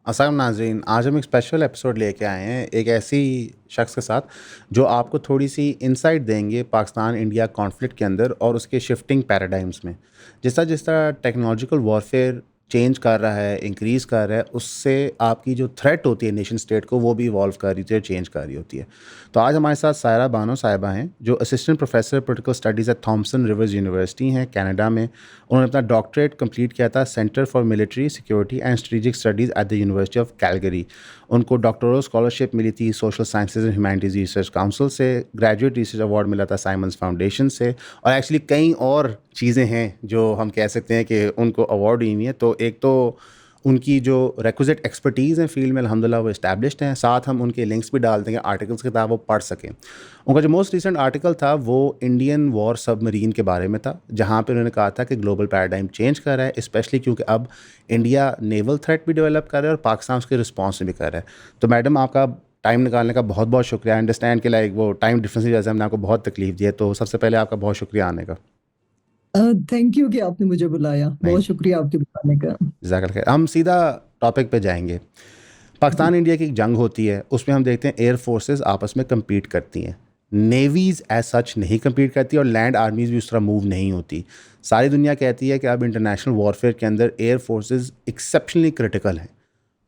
अस्सलाम नाज़रीन, आज हम एक स्पेशल एपिसोड लेके आए हैं एक ऐसी शख्स के साथ जो आपको थोड़ी सी इंसाइट देंगे पाकिस्तान इंडिया कॉन्फ्लिक्ट के अंदर और उसके शिफ्टिंग पैराडाइम्स में। जिस तरह टेक्नोलॉजिकल वॉरफेयर चेंज कर रहा है, इंक्रीज़ कर रहा है, उससे आपकी जो थ्रेट होती है नेशन स्टेट को वो भी इवॉल्व कर रही होती है, चेंज कर रही होती है। तो आज हमारे साथ सायरा बानो साहिबा हैं जो assistant professor political studies at Thompson Rivers University हैं कनाडा में। उन्होंने अपना डॉक्टरेट कंप्लीट किया था centre for military security and strategic studies at the University of Calgary. उनको डॉक्टोरल स्कॉलरशिप मिली थी social sciences and humanities research council से, ग्रेजुएट रिसर्च अवार्ड मिला था साइमंस फाउंडेशन से, और एक्चुअली कई और चीज़ें हैं जो हम कह सकते हैं कि उनको अवार्ड ही नहीं है। तो एक तो उनकी जो रिक्विजिट एक्सपर्टीज़ हैं फील्ड में अल्हम्दुलिल्लाह वो इस्टेब्लिश्ड हैं, साथ हम उनके लिंक्स भी डाल देंगे आर्टिकल्स के ताकि वो पढ़ सकें। उनका जो मोस्ट रिसेंट आर्टिकल था वो इंडियन वॉर सबमरीन के बारे में था, जहाँ पे उन्होंने कहा था कि ग्लोबल पैराडाइम चेंज कर रहा है, स्पेशली क्योंकि अब इंडिया नेवल थ्रेट भी डेवलप कर रहा है और पाकिस्तान उसके रिस्पॉन्स भी कर रहा है। तो मैडम आपका टाइम निकालने का बहुत बहुत शुक्रिया। अंडरस्टैंड कि लाइक वो टाइम डिफरेंस की वजह से हमने आपको बहुत तकलीफ दी है, तो सबसे पहले आपका बहुत शुक्रिया आने का। थैंक यू कि आपने मुझे बुलाया। नहीं, बहुत शुक्रिया आपके बुलाने का। जज़ाकल्लाह खैर। हम सीधा टॉपिक पे जाएंगे। जी। पाकिस्तान इंडिया की एक जंग होती है, उसमें हम देखते हैं एयर फोर्सेस आपस में compete करती हैं, नेवीज़ एज सच नहीं compete करती और लैंड आर्मीज़ भी उस तरह मूव नहीं होती। सारी दुनिया कहती है कि अब इंटरनेशनल वॉरफेयर के अंदर एयर फोर्सेस एक्सेप्शनली क्रिटिकल हैं।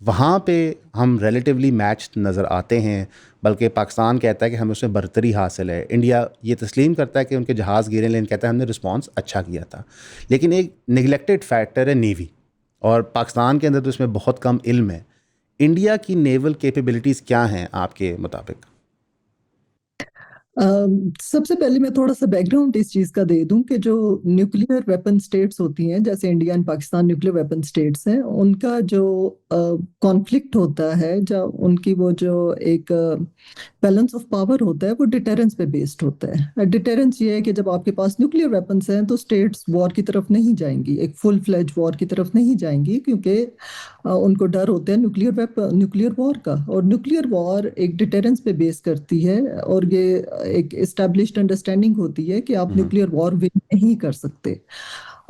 वहाँ पे हम रिलेटिवली मैच नज़र आते हैं, बल्कि पाकिस्तान कहता है कि हमें उसमें बरतरी हासिल है। इंडिया ये तस्लीम करता है कि उनके जहाज़ गिरे, लेकिन कहता है हमने रिस्पॉन्स अच्छा किया था। लेकिन एक निगलेक्टेड फैक्टर है नेवी, और पाकिस्तान के अंदर तो इसमें बहुत कम इल्म है। इंडिया की नेवल कैपेबिलिटीज़ क्या हैं आपके मुताबिक? सबसे पहले मैं थोड़ा सा बैकग्राउंड इस चीज का दे दूं कि जो न्यूक्लियर वेपन स्टेट्स होती हैं, जैसे India and Pakistan nuclear weapon states हैं, उनका जो कॉन्फ्लिक्ट होता है, जब उनकी वो जो एक बैलेंस ऑफ पावर होता है, वो डिटेरेंस पे बेस्ड होता है। डिटेरेंस ये है कि जब आपके पास न्यूक्लियर वेपन्स हैं तो स्टेट्स वॉर की तरफ नहीं जाएंगी, एक फुल फ्लेज वॉर की तरफ नहीं जाएंगी, क्योंकि उनको डर होता है न्यूक्लियर वॉर का। और न्यूक्लियर वॉर एक डिटेरेंस पे बेस करती है, और ये एक एस्टेब्लिश्ड अंडरस्टैंडिंग होती है कि आप हम्म। न्यूक्लियर वॉर विन नहीं कर सकते।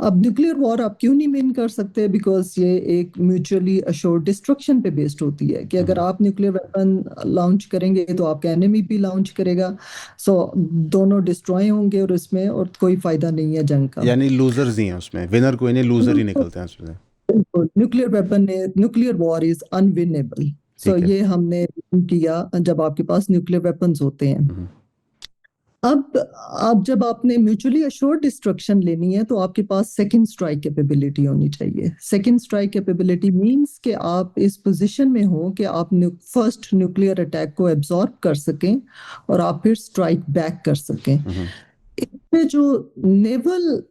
अब न्यूक्लियर वॉर आप क्यों नहीं विन कर सकते? बिकॉज ये एक म्यूचुअली अश्योर्ड डिस्ट्रक्शन पे बेस्ड होती है कि अगर हम्म। आप न्यूक्लियर वेपन लॉन्च करेंगे तो आपका एनिमी भी लॉन्च करेगा। सो दोनों डिस्ट्रॉय होंगे, और इसमें और कोई फायदा नहीं है जंग का। यानी लूजर्स ही हैं उसमें, विनर कोई नहीं, लूजर ही निकलते हैं उसमें से। Nuclear war is unwinnable. So ठीक है। ये हमने किया जब आपके पास न्यूक्लियर वेपन्स होते हैं। हम्म। अब जब आपने म्यूचुअली अश्योर्ड डिस्ट्रक्शन लेनी है तो आपके पास सेकंड स्ट्राइक कैपेबिलिटी होनी चाहिए। सेकंड स्ट्राइक कैपेबिलिटी मींस कि आप इस पोजीशन में हो कि आप फर्स्ट न्यूक्लियर अटैक को एब्जॉर्ब कर सकें और आप फिर स्ट्राइक बैक कर सकें। हम्म। इसमें जो नेवल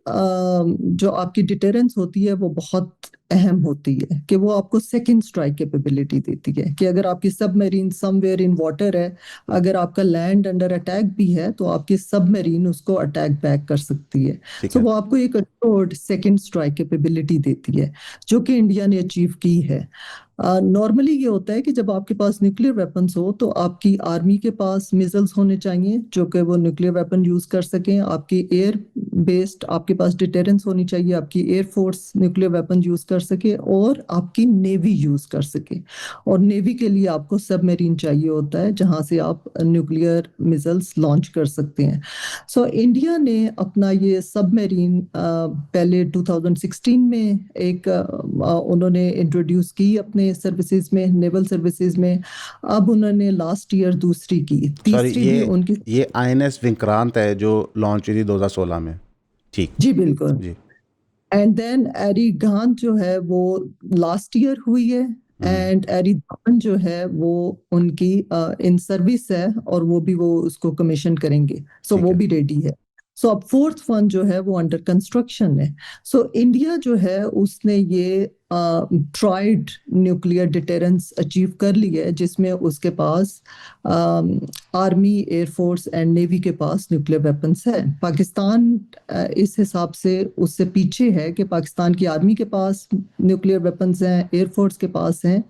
जो आपकी डिटेरेंस होती है वो बहुत अहम होती है, कि वो आपको सेकंड स्ट्राइक कैपेबिलिटी देती है कि अगर आपकी सबमरीन समवेयर इन वाटर है, अगर आपका लैंड अंडर अटैक भी है, तो आपकी सबमरीन उसको अटैक बैक कर सकती है। ठीक सो है। वो आपको एक अश्योर्ड सेकंड स्ट्राइक कैपेबिलिटी देती है, जो कि इंडिया ने अचीव की है। नॉर्मली ये होता है कि जब आपके पास न्यूक्लियर वेपन्स हो तो आपकी आर्मी के पास मिसाइल्स होने चाहिए जो कि वो न्यूक्लियर वेपन यूज कर सकें। आपकी एयर बेस्ड आपके पास डिटेरेंस होनी चाहिए, आपकी air force nuclear weapon use कर सके, और आपकी नेवी यूज कर सके। और नेवी के लिए आपको सबमरीन चाहिए होता है जहां से आप न्यूक्लियर मिसाइल्स लॉन्च कर सकते हैं। सो इंडिया ने अपना ये सबमरीन पहले 2016 में एक उन्होंने इंट्रोड्यूस की अपने सर्विसेज में, नेवल सर्विसेज में। अब उन्होंने लास्ट ईयर दूसरी की, सॉरी, तीसरी भी उनकी। ये आईएनएस विक्रांत है जो लॉन्च हुई थी 2016 में। ठीक। जी बिल्कुल। जी। एंड देन एरी गांध जो है वो लास्ट ईयर हुई है। हम्म। एंड एरी धावन जो है वो उनकी इन सर्विस है, और वो भी वो उसको कमीशन करेंगे। सो ठीक वो है। भी रेडी है। सो अब फोर्थ वन जो है वो अंडर कंस्ट्रक्शन है। सो इंडिया जो है उसने ये ट्राइड न्यूक्लियर डिटेरेंस अचीव कर ली है, जिसमें उसके पास आर्मी, एयरफोर्स एंड नेवी के पास न्यूक्लियर वेपन्स है। पाकिस्तान इस हिसाब से उससे पीछे है कि पाकिस्तान की आर्मी के पास न्यूक्लियर वेपन्स हैं, एयरफोर्स के पास हैं,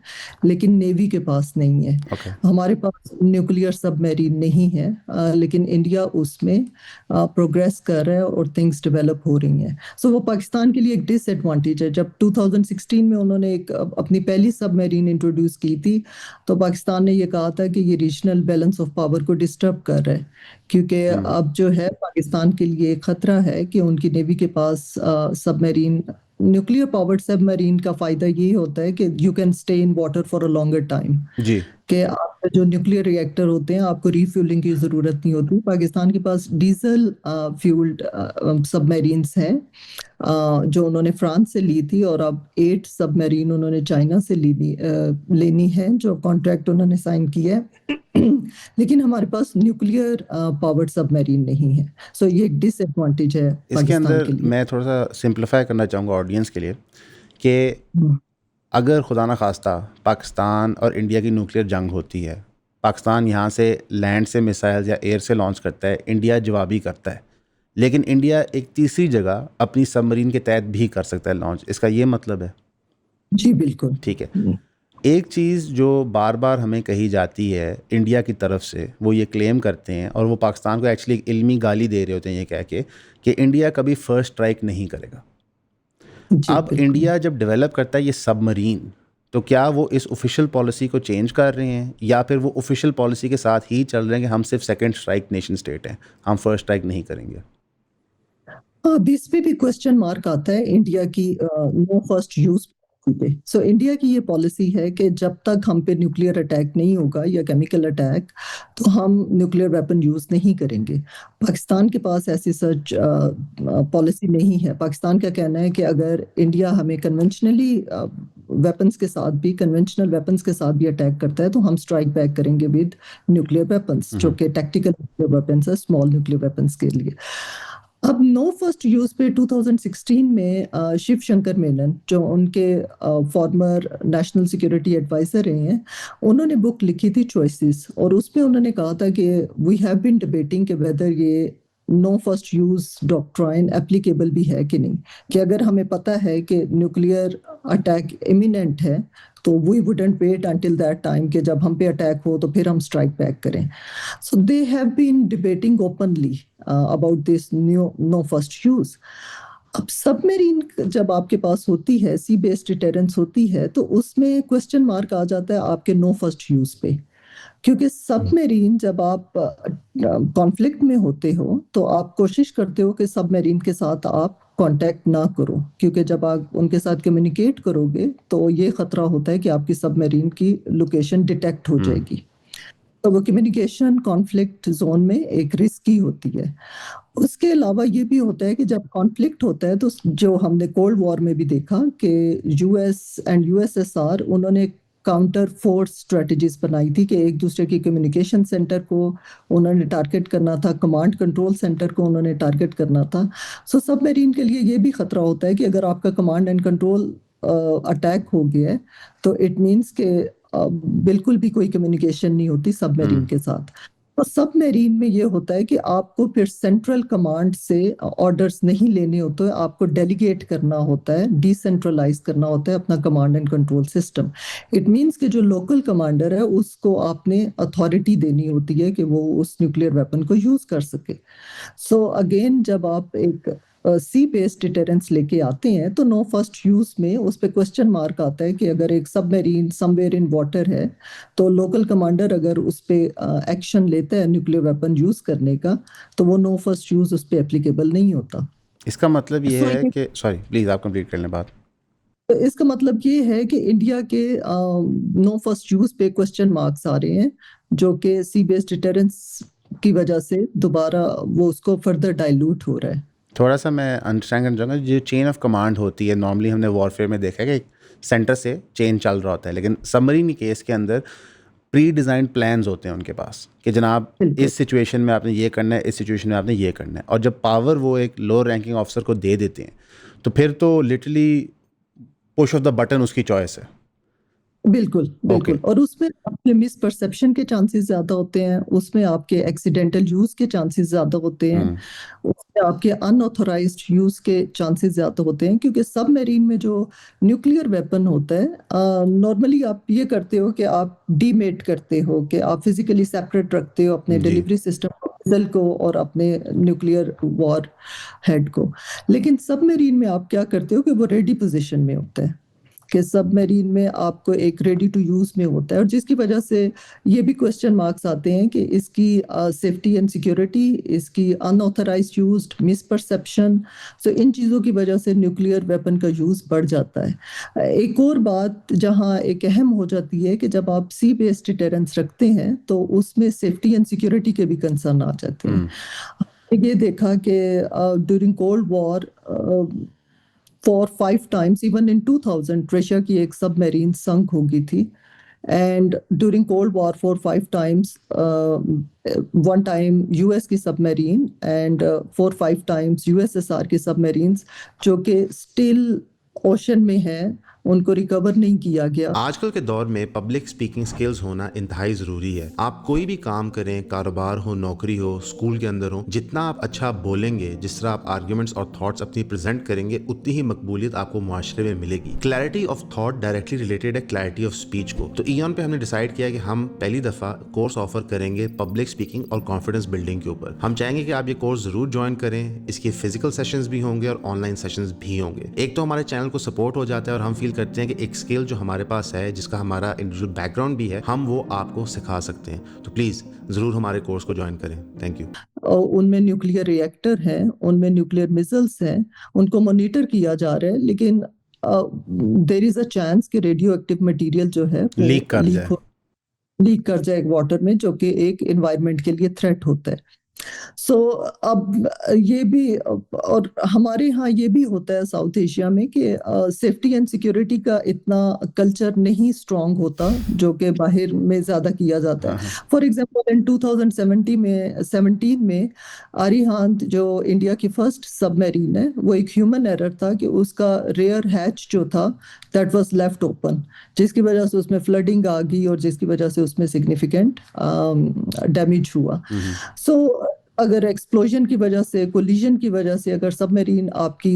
लेकिन नेवी के पास नहीं है। ओके। हमारे पास न्यूक्लियर सबमरीन नहीं है, लेकिन इंडिया उसमें प्रोग्रेस कर रहा है और थिंग्स डेवलप हो रही हैं। सो वो पाकिस्तान के लिए एक डिसएडवांटेज है। जब 2016 2016 में उन्होंने एक अपनी पहली सबमरीन इंट्रोड्यूस की थी, तो पाकिस्तान ने ये कहा था कि ये रीजनल बैलेंस ऑफ पावर को डिस्टर्ब कर रहा है, क्योंकि अब जो है पाकिस्तान के लिए एक खतरा है कि उनकी नेवी के पास सबमरीन, न्यूक्लियर पावर्ड सबमरीन का फायदा ये होता है कि you can stay in water for a longer time, जी कि आपके जो न्यूक्लियर रिएक्टर होते हैं आपको रिफ्यूलिंग की ज़रूरत नहीं होती। पाकिस्तान के पास डीजल फ्यूल्ड सबमरीन्स हैं, जो उन्होंने फ्रांस से ली थी, और अब 8 सबमरीन उन्होंने चाइना से लेनी है, जो कॉन्ट्रैक्ट उन्होंने साइन किया है। लेकिन हमारे पास न्यूक्लियर पावर्ड सबमरीन नहीं है, सो ये एक डिसएडवांटेज है इसके पाकिस्तान अंदर के लिए। मैं थोड़ा सा सिंप्लीफाई करना चाहूँगा ऑडियंस के लिए कि हम्म, अगर खुदा न खास्ता पाकिस्तान और इंडिया की न्यूक्लियर जंग होती है, पाकिस्तान यहाँ से लैंड से मिसाइल या एयर से लॉन्च करता है, इंडिया जवाबी करता है, लेकिन इंडिया एक तीसरी जगह अपनी सबमरीन के तहत भी कर सकता है लॉन्च, इसका ये मतलब है? जी बिल्कुल। ठीक है। एक चीज़ जो बार बार हमें कही जाती है इंडिया की तरफ से, वो ये क्लेम करते हैं, और वो पाकिस्तान को एक्चुअली एक इल्मी गाली दे रहे होते हैं ये कह के कि इंडिया कभी फर्स्ट स्ट्राइक नहीं करेगा। जी अब बिल्कुल। इंडिया जब डेवलप करता है ये सबमरीन, तो क्या वो इस ऑफिशियल पॉलिसी को चेंज कर रहे हैं, या फिर वो ऑफिशियल पॉलिसी के साथ ही चल रहे हैं कि हम सिर्फ सेकंड स्ट्राइक नेशन स्टेट हैं, हम फर्स्ट स्ट्राइक नहीं करेंगे? अब इस पे भी क्वेश्चन मार्क आता है इंडिया की नो फर्स्ट यूज पे। सो इंडिया की ये पॉलिसी है कि जब तक हम पे न्यूक्लियर अटैक नहीं होगा या केमिकल अटैक, तो हम न्यूक्लियर वेपन यूज नहीं करेंगे। पाकिस्तान के पास ऐसी सच पॉलिसी नहीं है। पाकिस्तान का कहना है कि अगर इंडिया हमें कन्वेंशनल वेपन्स के साथ भी अटैक करता है, तो हम स्ट्राइक बैक करेंगे विद न्यूक्लियर वेपन्स, जो कि टैक्टिकल न्यूक्लियर वेपन्स है, स्मॉल न्यूक्लियर वेपन्स के लिए। अब नो फर्स्ट यूज पे 2016 में शिव शंकर मेनन, जो उनके फॉर्मर नेशनल सिक्योरिटी एडवाइजर रहे हैं, उन्होंने बुक लिखी थी चॉइसेस, और उसमें उन्होंने कहा था कि वी हैव बीन डिबेटिंग कि वेदर ये no first use doctrine applicable भी है कि नहीं, कि अगर हमें पता है कि न्यूक्लियर अटैक इमिनेंट है, तो we wouldn't wait until that time कि जब हम पे अटैक हो तो फिर हम स्ट्राइक बैक करें। So they have been debating openly about this new no first use. अब सबमरीन जब आपके पास होती है, सी बेस्ड डिटेरेंस होती है, तो उसमें क्वेश्चन मार्क आ जाता है आपके नो फर्स्ट यूज पे, क्योंकि सबमरीन जब आप कॉन्फ्लिक्ट में होते हो तो आप कोशिश करते हो कि सबमरीन के साथ आप कांटेक्ट ना करो, क्योंकि जब आप उनके साथ कम्युनिकेट करोगे तो ये खतरा होता है कि आपकी सबमरीन की लोकेशन डिटेक्ट हो जाएगी। तो वो कम्युनिकेशन कॉन्फ्लिक्ट जोन में एक रिस्की होती है। उसके अलावा ये भी होता है कि जब कॉन्फ्लिक्ट होता है, तो जो हमने कोल्ड वॉर में भी देखा कि यूएस एंड यूएसएसआर, उन्होंने काउंटर फोर्स स्ट्रेटजीज बनाई थी कि एक दूसरे की कम्युनिकेशन सेंटर को उन्होंने टारगेट करना था, कमांड कंट्रोल सेंटर को उन्होंने टारगेट करना था। सो सबमरीन के लिए ये भी खतरा होता है कि अगर आपका कमांड एंड कंट्रोल अटैक हो गया है, तो इट मीन्स के बिल्कुल भी कोई कम्युनिकेशन नहीं होती सबमरीन के साथ। तो सबमरीन में ये होता है कि आपको फिर सेंट्रल कमांड से ऑर्डर्स नहीं लेने होते हैं, आपको डेलीगेट करना होता है, डिसेंट्रलाइज करना होता है अपना command and control system. It means कि जो लोकल कमांडर है उसको आपने अथॉरिटी देनी होती है कि वो उस न्यूक्लियर वेपन को यूज कर सके। सो अगेन जब आप एक सी बेस्ड डिटेरेंस लेके आते हैं, तो नो फर्स्ट यूज में उस पे क्वेश्चन मार्क आता है कि अगर एक सबमरीन समवेयर इन वाटर है, तो लोकल कमांडर अगर उस पे एक्शन लेता है न्यूक्लियर वेपन यूज करने का, तो वो नो फर्स्ट यूज उस पे एप्लीकेबल नहीं होता। इसका मतलब ये सो है कि, सॉरी प्लीज़ आप कंप्लीट कर लें बात। तो इसका मतलब ये है कि इंडिया के नो फर्स्ट यूज पे क्वेश्चन मार्क्स आ रहे हैं, जो कि सी बेस्ड डिटेरेंस की वजह से दोबारा वो उसको फर्दर डाइल्यूट हो रहा है। थोड़ा सा मैं अंडरस्टैंड करना चाहूँगा, जो चेन ऑफ कमांड होती है, नॉर्मली हमने वॉरफेयर में देखा है कि एक सेंटर से चेन चल रहा होता है, लेकिन सबमरीन केस के अंदर प्री डिज़ाइंड प्लान्स होते हैं उनके पास कि जनाब बिल्कुल इस सिचुएशन में आपने ये करना है, इस सिचुएशन में आपने ये करना है, और जब पावर वो एक लो रैंकिंग ऑफिसर को दे देते हैं, तो फिर तो literally push of the button उसकी चॉइस है। बिल्कुल ओके। बिल्कुल। और उसमें आपके मिस परसेप्शन के चांसेस ज्यादा होते हैं, उसमें आपके एक्सीडेंटल यूज के चांसेस ज्यादा होते हैं, हम्म। उसमें आपके अनऑथोराइज्ड यूज के चांसेस ज्यादा होते हैं, क्योंकि सबमरीन में जो न्यूक्लियर वेपन होता है, नॉर्मली आप ये करते हो कि आप डीमेट करते हो, कि आप फिजिकली सेपरेट रखते हो अपने जी। डिलीवरी सिस्टम को और अपने न्यूक्लियर वॉर हेड को। लेकिन सबमरीन में आप क्या करते हो कि वो रेडी पोजीशन में होता है, कि सबमरीन में आपको एक रेडी टू यूज में होता है, और जिसकी वजह से ये भी क्वेश्चन मार्क्स आते हैं कि इसकी सेफ्टी एंड सिक्योरिटी, इसकी अनऑथराइज्ड यूज, मिसपरसेप्शन, सो इन चीज़ों की वजह से न्यूक्लियर वेपन का यूज बढ़ जाता है। एक और बात जहां एक अहम हो जाती है कि जब आप सी बेस्ड डिटेरेंस रखते हैं तो उसमें सेफ्टी एंड सिक्योरिटी के भी कंसर्न आ जाते हैं। ये देखा कि during cold war for 5 times, even in 2000 Russia की एक सबमरीन संक हो गई थी। And during cold war for 5 times, 1 time US की submarine and for 5 times USSR की सबमरीन्स जो कि स्टिल ओशन में है, उनको रिकवर नहीं किया गया। आजकल के दौर में पब्लिक स्पीकिंग स्किल्स होना इंतहाई ज़रूरी है। आप कोई भी काम करें, कारोबार हो, नौकरी हो, स्कूल के अंदर हो, जितना आप अच्छा बोलेंगे, जिस तरह आप आर्ग्यूमेंट्स और थॉट्स अपनी प्रेजेंट करेंगे, उतनी ही मकबूलियत आपको मुआशरे में मिलेगी। Clarity of thought directly related है क्लैरिटी ऑफ स्पीच को। तो ईऑन पे हमने डिसाइड किया कि हम पहली दफ़ा कोर्स ऑफर करेंगे पब्लिक स्पीकिंग और कॉन्फिडेंस बिल्डिंग के ऊपर। हम चाहेंगे कि आप ये कोर्स ज़रूर ज्वाइन करें। इसके फिजिकल सेशंस भी होंगे और ऑनलाइन सेशंस भी होंगे। एक तो हमारे चैनल को सपोर्ट हो जाता है और हम फील करते हैं कि एक स्किल जो हमारे पास है, जिसका हमारा इंडिविजुअल बैकग्राउंड भी है, हम वो आपको सिखा सकते हैं। तो प्लीज़ ज़रूर हमारे कोर्स को ज्वाइन करें। Thank you. उनमें न्यूक्लियर रिएक्टर है, उनमें न्यूक्लियर मिसाइल्स हैं, उनको मॉनिटर किया जा रहा है, लेकिन देर इज अ चांस कि रेडियो एक्टिव मटेरियल जो है वो लीक कर जाए वाटर में, जो कि एक एनवायरनमेंट के लिए थ्रेट होता है। सो अब ये भी, और हमारे यहाँ ये भी होता है साउथ एशिया में कि सेफ्टी एंड सिक्योरिटी का इतना कल्चर नहीं स्ट्रांग होता जो कि बाहर में ज़्यादा किया जाता है। फॉर एग्जांपल इन 2017 में आरिहांत जो इंडिया की फर्स्ट सबमरीन है, वो एक ह्यूमन एरर था कि उसका रेयर हैच जो था दैट वाज लेफ्ट ओपन, जिसकी वजह से उसमें फ्लडिंग आ गई और जिसकी वजह से उसमें सिग्निफिकेंट डैमेज हुआ। सो अगर एक्सप्लोजन की वजह से, कोलिजन की वजह से अगर सबमरीन आपकी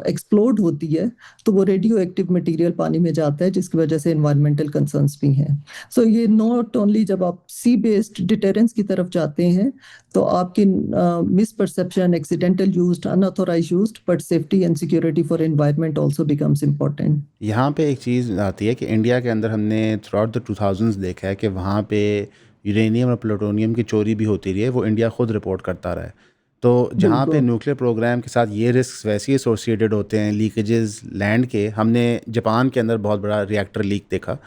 एक्सप्लोड होती है तो वो रेडियो एक्टिव मटेरियल पानी में जाता है, जिसकी वजह से एनवायरमेंटल कंसर्न्स भी हैं। सो ये नॉट ओनली जब आप सी बेस्ड डिटेरेंस की तरफ जाते हैं तो आपकी misperception, accidental used, unauthorize used, but safety and security for environment also becomes important. यहाँ पे एक चीज़ आती है कि इंडिया के अंदर हमने थ्रू आउट द 2000s देखा है कि वहाँ पे यूरेनियम और प्लूटोनियम की चोरी भी होती रही है, वो इंडिया खुद रिपोर्ट करता रहा है। तो जहाँ पे न्यूक्लियर प्रोग्राम के साथ ये रिस्क वैसे ही एसोसिएटेड होते हैं, लीकेजेस लैंड के, हमने जापान के अंदर बहुत बड़ा रिएक्टर लीक देखा।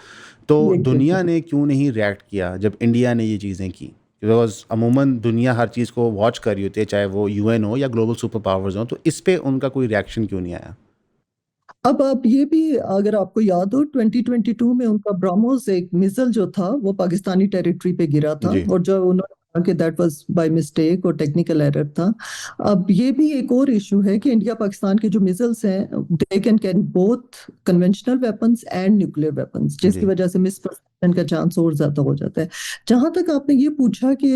तो दुनिया ने क्यों नहीं रिएक्ट किया जब इंडिया ने ये चीज़ें की? बिकॉज अमूमन दुनिया हर चीज़ को वॉच कर रही होती है, चाहे वो यूएन हो या ग्लोबल सुपर पावर्स हो, तो इस पे उनका कोई रिएक्शन क्यों नहीं आया? अब आप ये भी, अगर आपको याद हो, 2022 में उनका ब्रह्मोस एक मिसाइल जो था वो पाकिस्तानी टेरिटरी पे गिरा था, जी। और जो उन्होंने कहा कि दैट वाज बाय मिस्टेक और टेक्निकल एरर था। अब ये भी एक और इशू है कि इंडिया पाकिस्तान के जो मिसाइल्स हैं, they can carry both conventional weapons and nuclear weapons, जिसकी जी। वजह से मिसपरसेप्शन का चांस और ज्यादा हो जाता है। जहां तक आपने ये पूछा कि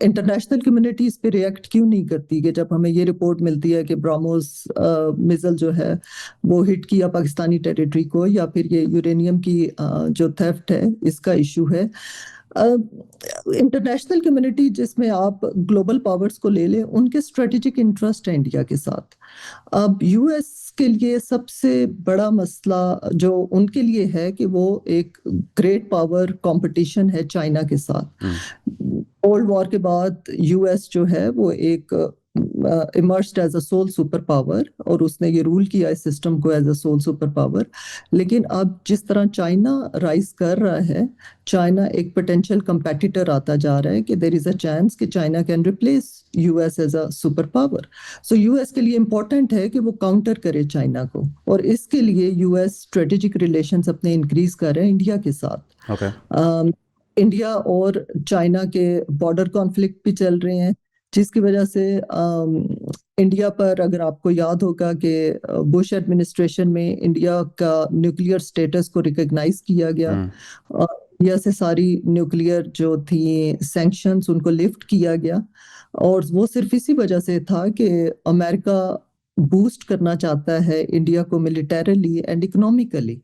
इंटरनेशनल कम्युनिटी इस पे रिएक्ट क्यों नहीं करती, कि जब हमें ये रिपोर्ट मिलती है कि ब्रह्मोस मिसाइल जो है वो हिट किया पाकिस्तानी टेरिटरी को, या फिर ये यूरेनियम की जो थेफ्ट है इसका इशू है। इंटरनेशनल कम्युनिटी, जिसमें आप ग्लोबल पावर्स को ले लें, उनके स्ट्रेटेजिक इंटरेस्ट है इंडिया के साथ। अब यूएस के लिए सबसे बड़ा मसला जो उनके लिए है कि वो एक ग्रेट पावर कंपटीशन है चाइना के साथ। कोल्ड वॉर के बाद यूएस जो है वो एक emerged as a sole super power, और उसने ये रूल किया इस सिस्टम को as a sole super power. लेकिन अब जिस तरह चाइना राइज कर रहा है, चाइना एक पोटेंशियल कंपेटिटर आता जा रहा है कि देयर इज अ चांस कि China can replace US as a super power. So US के लिए इंपॉर्टेंट है कि वो काउंटर करे चाइना को, और इसके लिए यूएस स्ट्रेटेजिक रिलेशंस अपने इंक्रीज कर रहे हैं इंडिया के साथ। ओके। इंडिया और चाइना के बॉर्डर कॉन्फ्लिक्ट भी चल रहे हैं, जिसकी वजह से इंडिया पर, अगर आपको याद होगा कि बुश एडमिनिस्ट्रेशन में इंडिया का न्यूक्लियर स्टेटस को रिकॉग्नाइज किया गया, और इंडिया से सारी न्यूक्लियर जो थी सैंक्शंस उनको लिफ्ट किया गया, और वो सिर्फ इसी वजह से था कि अमेरिका बूस्ट करना चाहता है इंडिया को militarily and economically.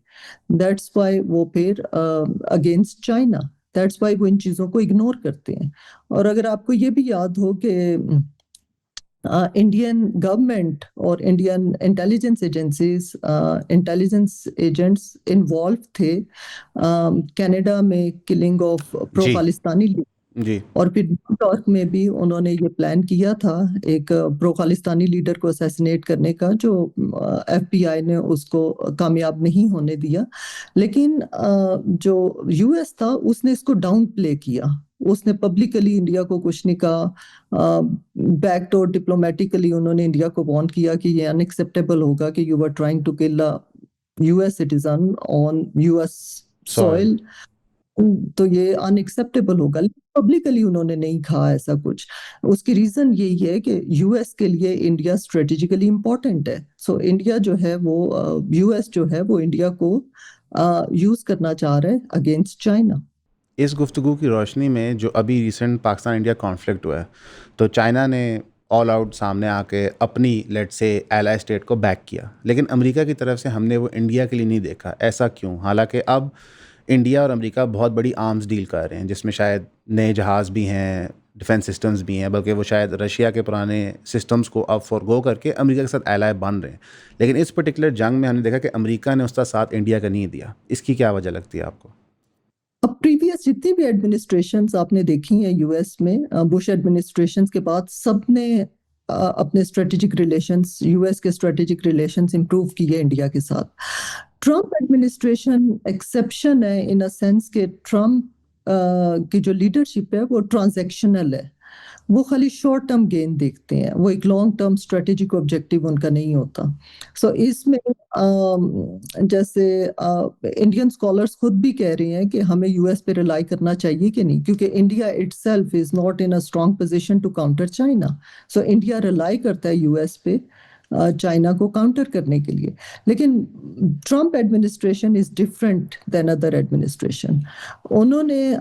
That's why वो फिर अगेंस्ट चाइना, दैट्स वाई वो इन चीज़ों को इग्नोर करते हैं। और अगर आपको ये भी याद हो कि इंडियन गवर्नमेंट और Indian intelligence agencies intelligence agents involve थे कनाडा में किलिंग ऑफ प्रो जी खालिस्तानी, जी और फिर न्यूयॉर्क में भी उन्होंने ये प्लान किया था एक प्रो खालिस्तानी लीडर को असैसिनेट करने का, जो एफबीआई ने उसको कामयाब नहीं होने दिया। लेकिन जो यूएस था उसने इसको डाउन प्ले किया, उसने पब्लिकली इंडिया को कुछ नहीं कहा, बैकडोर डिप्लोमेटिकली उन्होंने इंडिया को वार्न किया कि ये अनएक्सेप्टेबल होगा कि you are trying to kill a US citizen on US sorry soil, तो ये अनएक्सेप्टेबल होगा। पब्लिकली उन्होंने नहीं कहा ऐसा कुछ। उसकी रीजन यही है कि यूएस के लिए इंडिया स्ट्रेटेजिकली इंपॉर्टेंट है। सो इंडिया जो है वो यूएस जो है वो इंडिया को यूज करना चाह रहा है अगेंस्ट चाइना। इस गुफ्तगू की रोशनी में जो अभी रिसेंट पाकिस्तान इंडिया कॉन्फ्लिक्ट हुआ है, तो चाइना ने ऑल आउट सामने आके अपनी लेट से एलाई स्टेट को बैक किया, लेकिन अमेरिका की तरफ से हमने वो इंडिया के लिए नहीं देखा। ऐसा क्यों? हालांकि अब इंडिया और अमेरिका बहुत बड़ी आर्म्स डील कर रहे हैं, जिसमें शायद नए जहाज़ भी हैं, डिफेंस सिस्टम्स भी हैं, बल्कि वो शायद रशिया के पुराने सिस्टम्स को अब फॉरगो करके अमेरिका के साथ एलाई बन रहे हैं। लेकिन इस पर्टिकुलर जंग में हमने देखा कि अमेरिका ने उसका साथ इंडिया का नहीं दिया। इसकी क्या वजह लगती है आपको? अब प्रीवियस जितनी भी एडमिनिस्ट्रेशंस आपने देखी हैं यूएस में, बुश एडमिनिस्ट्रेशंस के बाद सबने अपने स्ट्रेटेजिक रिलेशंस, यूएस के स्ट्रेटेजिक रिलेशंस इंप्रूव किए इंडिया के साथ। ट्रम्प एडमिनिस्ट्रेशन एक्सेप्शन है इन अ सेंस कि ट्रम्प की जो लीडरशिप है वो ट्रांजैक्शनल है, वो खाली शॉर्ट टर्म गेन देखते हैं, वो एक लॉन्ग टर्म स्ट्रेटेजिक ऑब्जेक्टिव उनका नहीं होता। सो इसमें जैसे इंडियन स्कॉलर्स खुद भी कह रहे हैं कि हमें यूएस पे रिलाई करना चाहिए कि नहीं, क्योंकि India itself is not in a strong position to counter China. So India rely करता है यूएस पे चाइना को काउंटर करने के लिए। लेकिन Trump administration is different than other administration. उन्होंने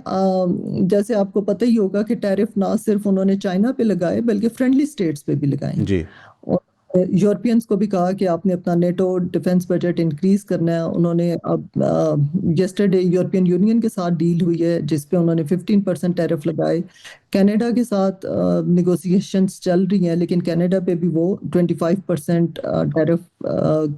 जैसे आपको पता ही होगा कि टैरिफ ना सिर्फ उन्होंने चाइना पे लगाए बल्कि फ्रेंडली स्टेट्स पे भी लगाए, जी और यूरोपियंस को भी कहा कि आपने अपना नेटो डिफेंस बजट इंक्रीज करना है। उन्होंने अब यस्टरडे यूरोपियन यूनियन के साथ डील हुई है जिसपे उन्होंने 15% टैरिफ लगाए। कनाडा के साथ निगोशिएशंस चल रही हैं, लेकिन कनाडा पे भी वो 25% टैरिफ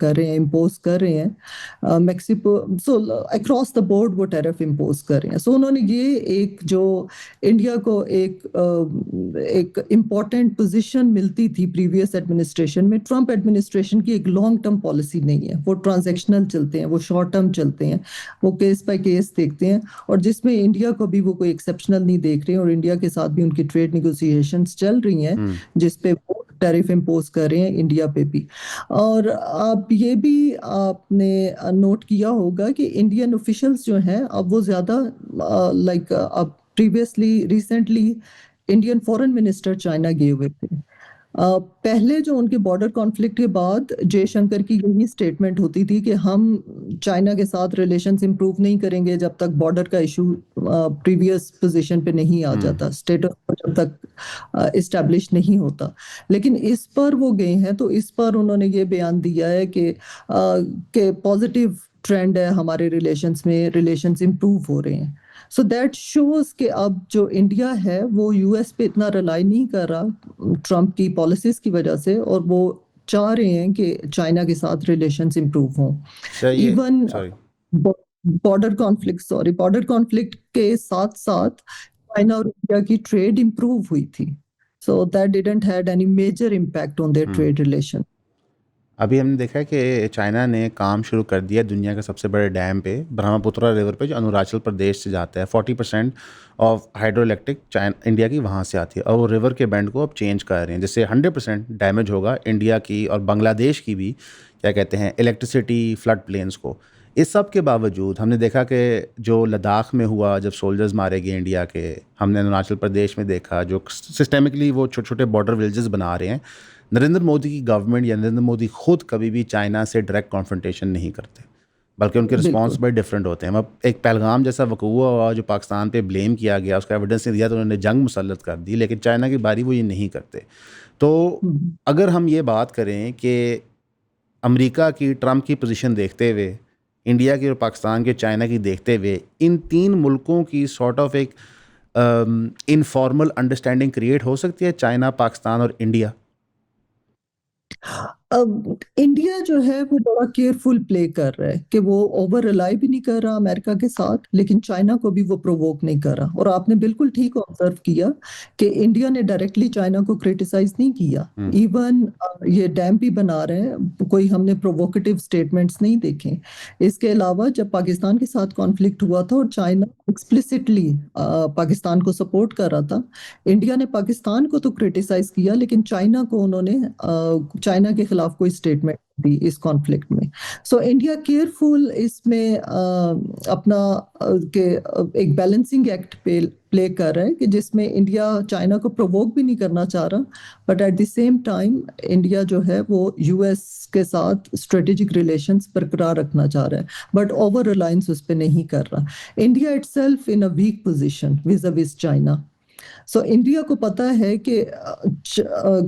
कर रहे हैं, इम्पोज कर रहे हैं। Mexico, so across the board वो टैरिफ इम्पोज कर रहे हैं। सो उन्होंने ये एक जो इंडिया को एक इम्पॉर्टेंट पोजीशन मिलती थी प्रीवियस एडमिनिस्ट्रेशन में, ट्रम्प एडमिनिस्ट्रेशन की एक लॉन्ग टर्म पॉलिसी नहीं है, वो ट्रांजैक्शनल चलते हैं, वो शॉर्ट टर्म चलते हैं, वो केस बाय केस देखते हैं, और जिसमें इंडिया को भी वो कोई एक्सेप्शनल नहीं देख रहे हैं, और इंडिया के साथ भी उनकी ट्रेड निगोशिएशंस चल रही हैं जिसपे वो टैरिफ इम्पोज कर रहे हैं इंडिया पे भी। और आप ये भी आपने नोट किया होगा कि इंडियन ऑफिशियल्स जो हैं अब वो ज्यादा लाइक अब previously recently Indian foreign minister China गए हुए थे। पहले जो उनके बॉर्डर कॉन्फ्लिक्ट के बाद जयशंकर की यही स्टेटमेंट होती थी कि हम चाइना के साथ रिलेशंस इंप्रूव नहीं करेंगे जब तक बॉर्डर का इशू प्रीवियस पोजीशन पे नहीं आ जाता, स्टेटस जब तक इस्टेब्लिश नहीं होता। लेकिन इस पर वो गए हैं, तो इस पर उन्होंने ये बयान दिया है कि पॉजिटिव ट्रेंड है हमारे रिलेशंस में, रिलेशंस इंप्रूव हो रहे हैं। सो दैट शोज कि अब जो इंडिया है वो यूएस पे इतना रिलाई नहीं कर रहा ट्रम्प की पॉलिसीज की वजह से, और वो चाह रहे हैं कि चाइना के साथ रिलेशंस इंप्रूव हों। चाहिए इवन सॉरी बॉर्डर कॉन्फ्लिक्ट के साथ साथ चाइना और इंडिया की ट्रेड इंप्रूव हुई थी। So that didn't had any major impact on their trade relation. अभी हमने देखा है कि चाइना ने काम शुरू कर दिया दुनिया के सबसे बड़े डैम पे, ब्रह्मपुत्रा रिवर पे, जो अरुणाचल प्रदेश से जाता है। 40% of hydro electric China India की वहाँ से आती है, और वो रिवर के बैंड को अब चेंज कर रहे हैं, जिससे 100% डैमेज होगा इंडिया की और बांग्लादेश की भी, क्या कहते हैं, इलेक्ट्रिसिटी फ्लड प्लेन्स को। इस सब के बावजूद हमने देखा कि जो लद्दाख में हुआ, जब सोल्जर्स मारे गए इंडिया के, हमने अरुणाचल प्रदेश में देखा जो सिस्टेमिकली वो छोटे छोटे बॉर्डर विलेजेस बना रहे हैं। नरेंद्र मोदी की गवर्नमेंट या नरेंद्र मोदी खुद कभी भी चाइना से डायरेक्ट कॉन्फ्रंटेशन नहीं करते, बल्कि उनके रिस्पॉन्स बड़े डिफरेंट होते हैं। अब एक पहलगाम जैसा वकूआ हुआ जो पाकिस्तान पे ब्लेम किया गया, उसका एविडेंस नहीं दिया तो उन्होंने जंग मुसल्लत कर दी, लेकिन चाइना की बारी वो ये नहीं करते। तो अगर हम ये बात करें कि अमेरिका की ट्रम्प की पोजीशन देखते हुए, इंडिया की और पाकिस्तान के चाइना की देखते हुए, इन तीन मुल्कों की सॉर्ट ऑफ एक इनफॉर्मल अंडरस्टैंडिंग क्रिएट हो सकती है, चाइना, पाकिस्तान और इंडिया? अब इंडिया जो है वो बड़ा केयरफुल प्ले कर रहा है कि वो ओवर रिलाई भी नहीं कर रहा अमेरिका के साथ, लेकिन चाइना को भी वो प्रोवोक नहीं कर रहा। और आपने बिल्कुल ठीक ऑब्जर्व किया कि इंडिया ने डायरेक्टली चाइना को क्रिटिसाइज नहीं किया। इवन ये डैम भी बना रहे हैं, कोई हमने प्रोवोकेटिव स्टेटमेंट्स नहीं देखे। इसके अलावा जब पाकिस्तान के साथ कॉन्फ्लिक्ट हुआ था और चाइना एक्सप्लिसिटली पाकिस्तान को सपोर्ट कर रहा था, इंडिया ने पाकिस्तान को तो क्रिटिसाइज किया, लेकिन चाइना को उन्होंने चाइना के खिलाफ कोई स्टेटमेंट दी इस कॉन्फ्लिक्ट में। सो इंडिया केयरफुल इसमें अपना एक बैलेंसिंग एक्ट प्ले कर रहा है कि जिसमें इंडिया चाइना को प्रोवोक भी नहीं करना चाह रहा, but at the same time India जो है वो यूएस के साथ स्ट्रेटेजिक रिलेशंस बरकरार रखना चाह रहा है, बट ओवर रिलायंस उस पर नहीं कर रहा। India itself in a weak position vis vis China. So India को पता है कि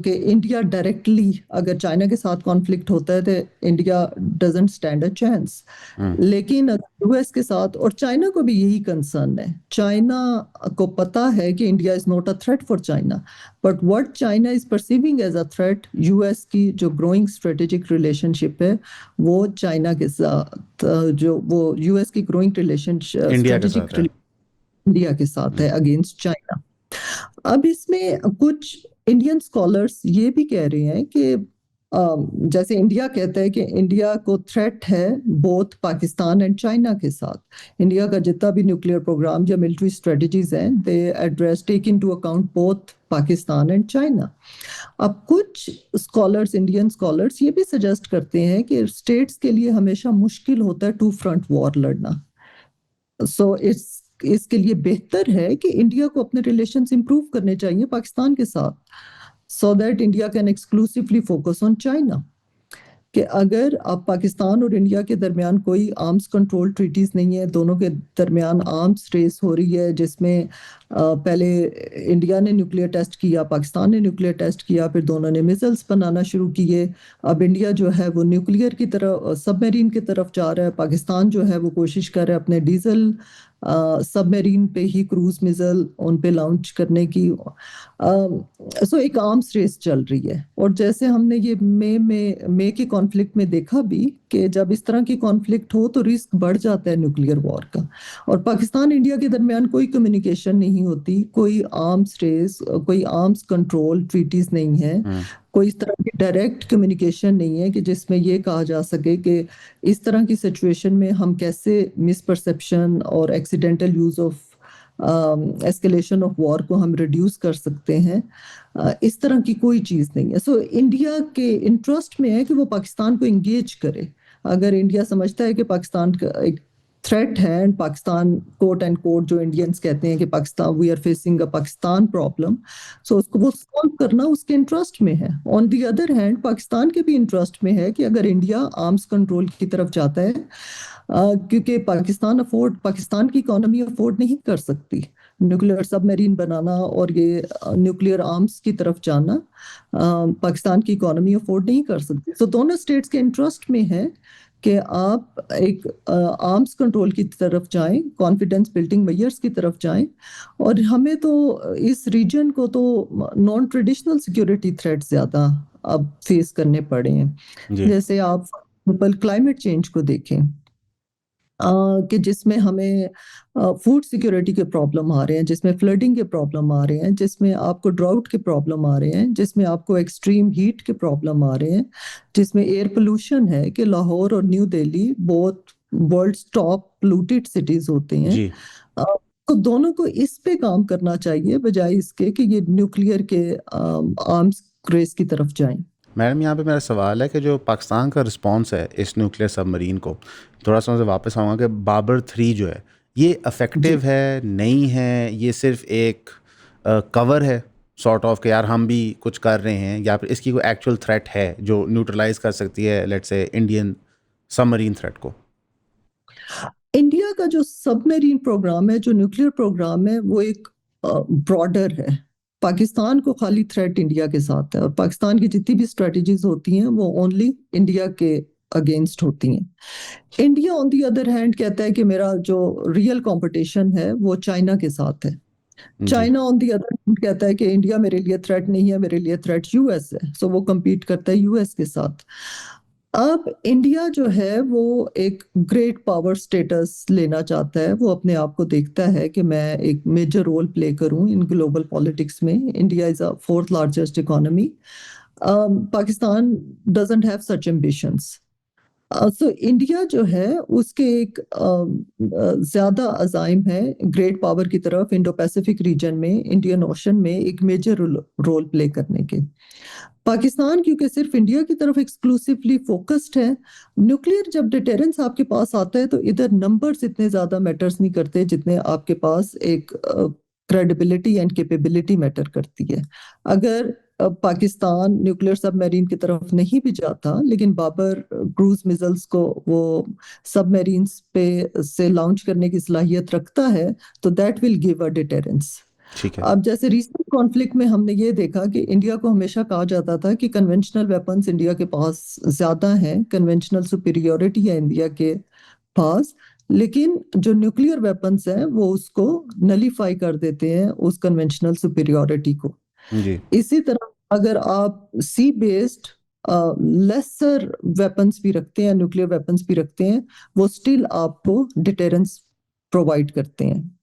इंडिया डायरेक्टली अगर चाइना के साथ कॉन्फ्लिक्ट होता है तो India doesn't stand a chance. लेकिन यूएस के साथ, और चाइना को भी यही कंसर्न है, चाइना को पता है कि India is not a threat for China, but what China is perceiving as a threat, US की जो ग्रोइंग स्ट्रेटेजिक रिलेशनशिप है वो चाइना के साथ, जो वो यूएस की ग्रोइंग रिलेशनशिप इंडिया के स्ट्रेटेजिक साथ है। इंडिया के साथ है अगेंस्ट चाइना। अब इसमें कुछ इंडियन स्कॉलर्स ये भी कह रहे हैं कि जैसे इंडिया कहता है कि इंडिया को थ्रेट है बोथ पाकिस्तान एंड चाइना के साथ। इंडिया का जितना भी न्यूक्लियर प्रोग्राम या मिलिट्री स्ट्रेटजीज हैं, they address take into account both Pakistan and China. अब कुछ स्कॉलर्स, इंडियन स्कॉलर्स ये भी सजेस्ट करते हैं कि स्टेट्स के लिए हमेशा मुश्किल होता है टू फ्रंट वॉर लड़ना। सो इसके लिए बेहतर है कि इंडिया को अपने रिलेशंस इंप्रूव करने चाहिए पाकिस्तान के साथ, so that India can exclusively focus on China. कि अगर अब पाकिस्तान और इंडिया के दरमियान कोई आर्म्स कंट्रोल ट्रीटीज नहीं है, दोनों के दरमियान आर्म्स रेस हो रही है, जिसमें पहले इंडिया ने न्यूक्लियर टेस्ट किया, पाकिस्तान ने न्यूक्लियर टेस्ट किया, फिर दोनों ने मिसाइल्स बनाना शुरू किए। अब इंडिया जो है वो न्यूक्लियर की तरफ, सबमरीन की तरफ जा रहा है, पाकिस्तान जो है वो कोशिश कर रहा है अपने डीजल सबमरीन पे ही क्रूज मिसाइल उन पे लॉन्च करने की। सो एक आर्म्स रेस चल रही है। और जैसे हमने ये मई के कॉन्फ्लिक्ट में देखा भी कि जब इस तरह की कॉन्फ्लिक्ट हो तो रिस्क बढ़ जाता है न्यूक्लियर वॉर का, और पाकिस्तान इंडिया के दरमियान कोई कम्युनिकेशन नहीं होती, कोई आर्म्स रेस, कोई आर्म्स कंट्रोल ट्रीटीज नहीं है, कोई इस तरह की डायरेक्ट कम्युनिकेशन नहीं है कि जिसमें ये कहा जा सके कि इस तरह की सिचुएशन में हम कैसे मिसपरसेप्शन और accidental use of escalation of war को हम रिड्यूस कर सकते हैं। इस तरह की कोई चीज़ नहीं है। सो इंडिया के इंटरेस्ट में है कि वो पाकिस्तान को इंगेज करे। अगर इंडिया समझता है कि पाकिस्तान का एक थ्रेट है, and Pakistan quote and quote जो इंडियंस कहते हैं कि Pakistan, we are facing a Pakistan problem, so उसको वो सॉल्व करना उसके इंटरेस्ट में है। On the other hand Pakistan के भी इंटरेस्ट में है कि अगर इंडिया आर्म्स कंट्रोल की तरफ जाता है, क्योंकि पाकिस्तान की इकोनॉमी अफोर्ड नहीं कर सकती न्यूक्लियर सबमरीन बनाना और ये न्यूक्लियर आर्म्स की तरफ जाना, पाकिस्तान की इकोनॉमी अफोर्ड नहीं कर सकती। तो दोनों स्टेट्स के इंटरेस्ट में है कि आप एक आर्म्स कंट्रोल की तरफ जाएं, कॉन्फिडेंस बिल्डिंग मेजर्स की तरफ जाएं। और हमें तो इस रीजन को तो नॉन ट्रेडिशनल सिक्योरिटी थ्रेट ज्यादा अब फेस करने पड़े हैं। जी। जैसे आप क्लाइमेट चेंज को देखें, कि जिसमें हमें फूड सिक्योरिटी के प्रॉब्लम आ रहे हैं, जिसमें फ्लडिंग के प्रॉब्लम आ रहे हैं, जिसमें आपको ड्राउट के प्रॉब्लम आ रहे हैं, जिसमें आपको एक्सट्रीम हीट के प्रॉब्लम आ रहे हैं, जिसमें एयर पोल्यूशन है कि लाहौर और न्यू दिल्ली बहुत वर्ल्ड्स टॉप पोल्यूटेड सिटीज होते हैं। जी। तो दोनों को इस पे काम करना चाहिए बजाय इसके कि ये न्यूक्लियर के आर्म्स रेस की तरफ जाएं। मैडम, यहाँ पे मेरा सवाल है कि जो पाकिस्तान का रिस्पांस है इस न्यूक्लियर सबमरीन को, थोड़ा सा मैं वापस आऊँगा कि बाबर 3 जो है ये अफेक्टिव है, नहीं है, ये सिर्फ एक कवर है सॉर्ट ऑफ कि यार हम भी कुछ कर रहे हैं, या फिर इसकी कोई एक्चुअल थ्रेट है जो न्यूट्रलाइज कर सकती है let's say Indian submarine threat को? इंडिया का जो सबमरीन प्रोग्राम है, जो न्यूक्लियर प्रोग्राम है, वो एक ब्रॉडर है। पाकिस्तान को खाली थ्रेट इंडिया के साथ है, और पाकिस्तान की जितनी भी स्ट्रेटजीज होती हैं वो ओनली इंडिया के अगेंस्ट होती हैं। India on the other hand कहता है कि मेरा जो रियल कंपटीशन है वो चाइना के साथ है। जी। China on the other hand कहता है कि इंडिया मेरे लिए थ्रेट नहीं है, मेरे लिए थ्रेट यूएस है, सो वो compete करता है यूएस के साथ। अब इंडिया जो है वो एक ग्रेट पावर स्टेटस लेना चाहता है, वो अपने आप को देखता है कि मैं एक मेजर रोल प्ले करूं इन ग्लोबल पॉलिटिक्स में। India is a fourth largest economy. Pakistan doesn't have such ambitions. So India जो है उसके एक ज्यादा अजाइम है ग्रेट पावर की तरफ इंडो पैसिफिक रीजन में, इंडियन ओशन में एक मेजर रोल प्ले करने के। पाकिस्तान क्योंकि सिर्फ इंडिया की तरफ एक्सक्लूसिवली फोकस्ड है, न्यूक्लियर जब डिटेरेंस आपके पास आता है तो इधर नंबर्स इतने ज्यादा मैटर्स नहीं करते जितने आपके पास एक क्रेडिबिलिटी एंड कैपेबिलिटी मैटर करती है। अगर पाकिस्तान न्यूक्लियर सबमरीन की तरफ नहीं भी जाता लेकिन बाबर क्रूज मिसाइल्स को वो सबमरीन्स पे से लॉन्च करने की सलाहियत रखता है तो that will give a deterrence. ठीक है। अब जैसे रिसेंट कॉन्फ्लिक्ट में हमने ये देखा कि इंडिया को हमेशा कहा जाता था कि कन्वेंशनल वेपन्स इंडिया के पास ज्यादा हैं, कन्वेंशनल सुपीरियोरिटी है इंडिया के पास, लेकिन जो न्यूक्लियर वेपन्स हैं वो उसको नलीफाई कर देते हैं उस कन्वेंशनल सुपीरियोरिटी को। जी। इसी तरह अगर आप सी बेस्ड लेसर वेपन्स भी रखते हैं, न्यूक्लियर वेपन्स भी रखते हैं, वो स्टिल आपको डिटेरेंस प्रोवाइड करते हैं।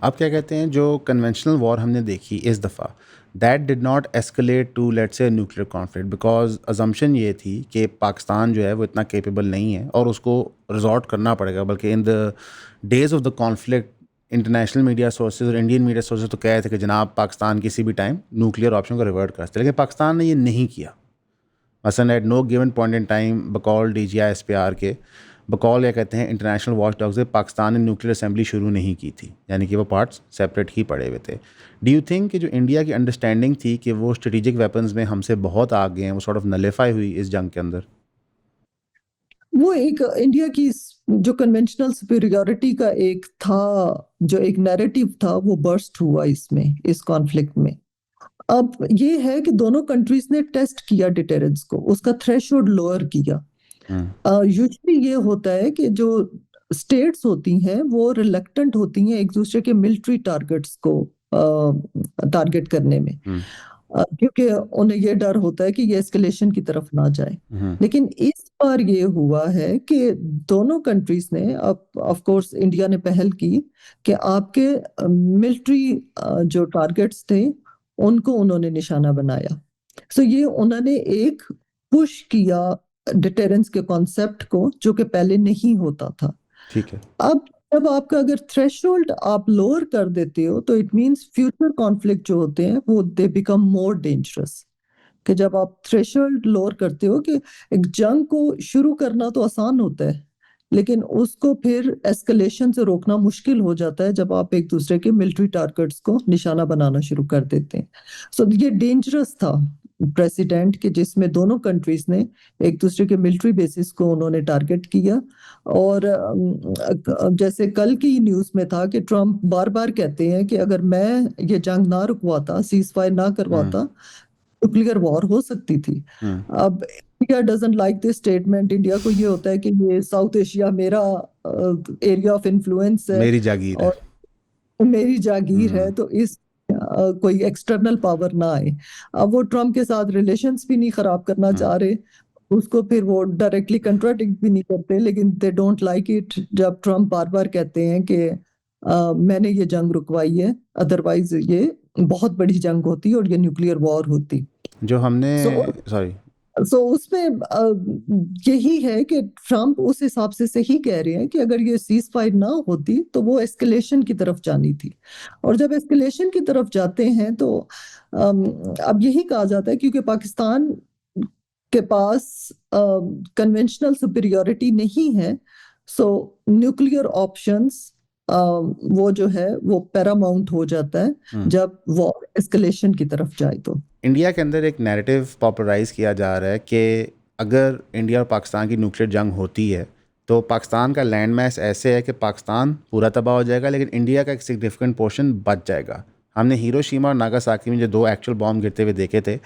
आप क्या कहते हैं जो कन्वेंशनल वॉर हमने देखी इस दफ़ा, that did not escalate to let's say nuclear conflict, because assumption ये थी कि पाकिस्तान जो है वो इतना केपेबल नहीं है और उसको रिजॉर्ट करना पड़ेगा, बल्कि in the days of the conflict international media sources और इंडियन मीडिया सोर्सेज तो कह रहे थे कि जनाब पाकिस्तान किसी भी टाइम न्यूक्लियर ऑप्शन को रिवर्ट कर सकते, लेकिन पाकिस्तान ने ये नहीं किया। मसलन at no given point in time बकौल DGI-SPR के, बकौल या कहते हैं इंटरनेशनल वॉच डॉग से, पाकिस्तान ने न्यूक्लियर असेंबली शुरू नहीं की थी, यानी कि वो पार्ट्स सेपरेट ही पड़े हुए थे। डू यू थिंक कि जो इंडिया की अंडरस्टैंडिंग थी कि वो स्ट्रेटेजिक वेपन्स में हमसे बहुत आगे हैं, वो सॉर्ट ऑफ नलीफाई हुई इस जंग के अंदर? वो एक इंडिया की जो कन्वेंशनल सुपीरियोरिटी का एक था, जो एक नैरेटिव था, वो बर्स्ट हुआ इसमें, इस कॉन्फ्लिक्ट में। अब ये है कि दोनों कंट्रीज ने टेस्ट किया डिटेरेंस को, उसका थ्रेशोल्ड लोअर किया। यूजुअली ये होता है कि जो स्टेट्स होती हैं वो रिलक्टेंट होती हैं एक दूसरे के मिलिट्री टारगेट्स को टारगेट करने में, क्योंकि उन्हें ये डर होता है कि ये एस्केलेशन की तरफ ना जाए। लेकिन इस बार ये हुआ है कि दोनों कंट्रीज ने, अब ऑफ कोर्स इंडिया ने पहल की कि आपके मिलिट्री जो टारगेट्स थे उनको उन्होंने निशाना बनाया। सो ये उन्होंने एक पुश किया डिटेरेंस के कॉन्सेप्ट को, जो कि पहले नहीं होता था। ठीक है। अब जब आपका अगर थ्रेशोल्ड आप लोअर कर देते हो तो इट मींस फ्यूचर कॉन्फ्लिक्ट जो होते हैं वो दे बिकम मोर डेंजरस। कि जब आप थ्रेशोल्ड लोअर करते हो, कि एक जंग को शुरू करना तो आसान होता है लेकिन उसको फिर एस्केलेशन से रोकना मुश्किल हो जाता है जब आप एक दूसरे के मिलिट्री टारगेट्स को निशाना बनाना शुरू कर देते हैं। सो ये डेंजरस था प्रेसिडेंट के, जिसमें दोनों कंट्रीज ने एक दूसरे के मिलिट्री बेसिस को उन्होंने टारगेट किया। और जैसे कल की न्यूज में था कि ट्रम्प बार बार कहते हैं कि अगर मैं ये जंग ना रुकवाता, सीज फायर ना करवाता, न्यूक्लियर वॉर हो सकती थी। अब India doesn't like this statement. India को ये होता है कि ये साउथ एशिया मेरा एरिया ऑफ इन्फ्लुएंस है मेरी जागीर है, और मेरी जागीर है, तो इस कोई एक्सटर्नल पावर ना आए। अब वो ट्रम्प के साथ रिलेशंस भी नहीं खराब करना चाह रहे, उसको फिर वो डायरेक्टली कंट्राडिक्ट भी नहीं करते, लेकिन दे डोंट लाइक इट जब ट्रम्प बार बार कहते हैं कि मैंने ये जंग रुकवाई है, अदरवाइज ये बहुत बड़ी जंग होती और ये न्यूक्लियर वॉर होती। जो हमने सो सॉरी उसमें यही है कि ट्रम्प उस हिसाब से सही कह रहे हैं कि अगर ये सीज फायर ना होती तो वो एस्केलेशन की तरफ जानी थी, और जब एस्केलेशन की तरफ जाते हैं तो अब यही कहा जाता है क्योंकि पाकिस्तान के पास कन्वेंशनल सुपीरियोरिटी नहीं है, सो न्यूक्लियर ऑप्शंस वो जो है वो पैरामाउंट हो जाता है जब वॉर एस्केलेशन की तरफ जाए। तो इंडिया के अंदर एक नैरेटिव पॉपुलराइज किया जा रहा है कि अगर इंडिया और पाकिस्तान की न्यूक्लियर जंग होती है तो पाकिस्तान का लैंड मैस ऐसे है कि पाकिस्तान पूरा तबाह हो जाएगा, लेकिन इंडिया का एक सिग्निफिकेंट पोर्शन बच जाएगा। हमने हिरोशिमा और नागासाकी में जो 2 एक्चुअल बॉम्ब गिरते हुए देखे थे,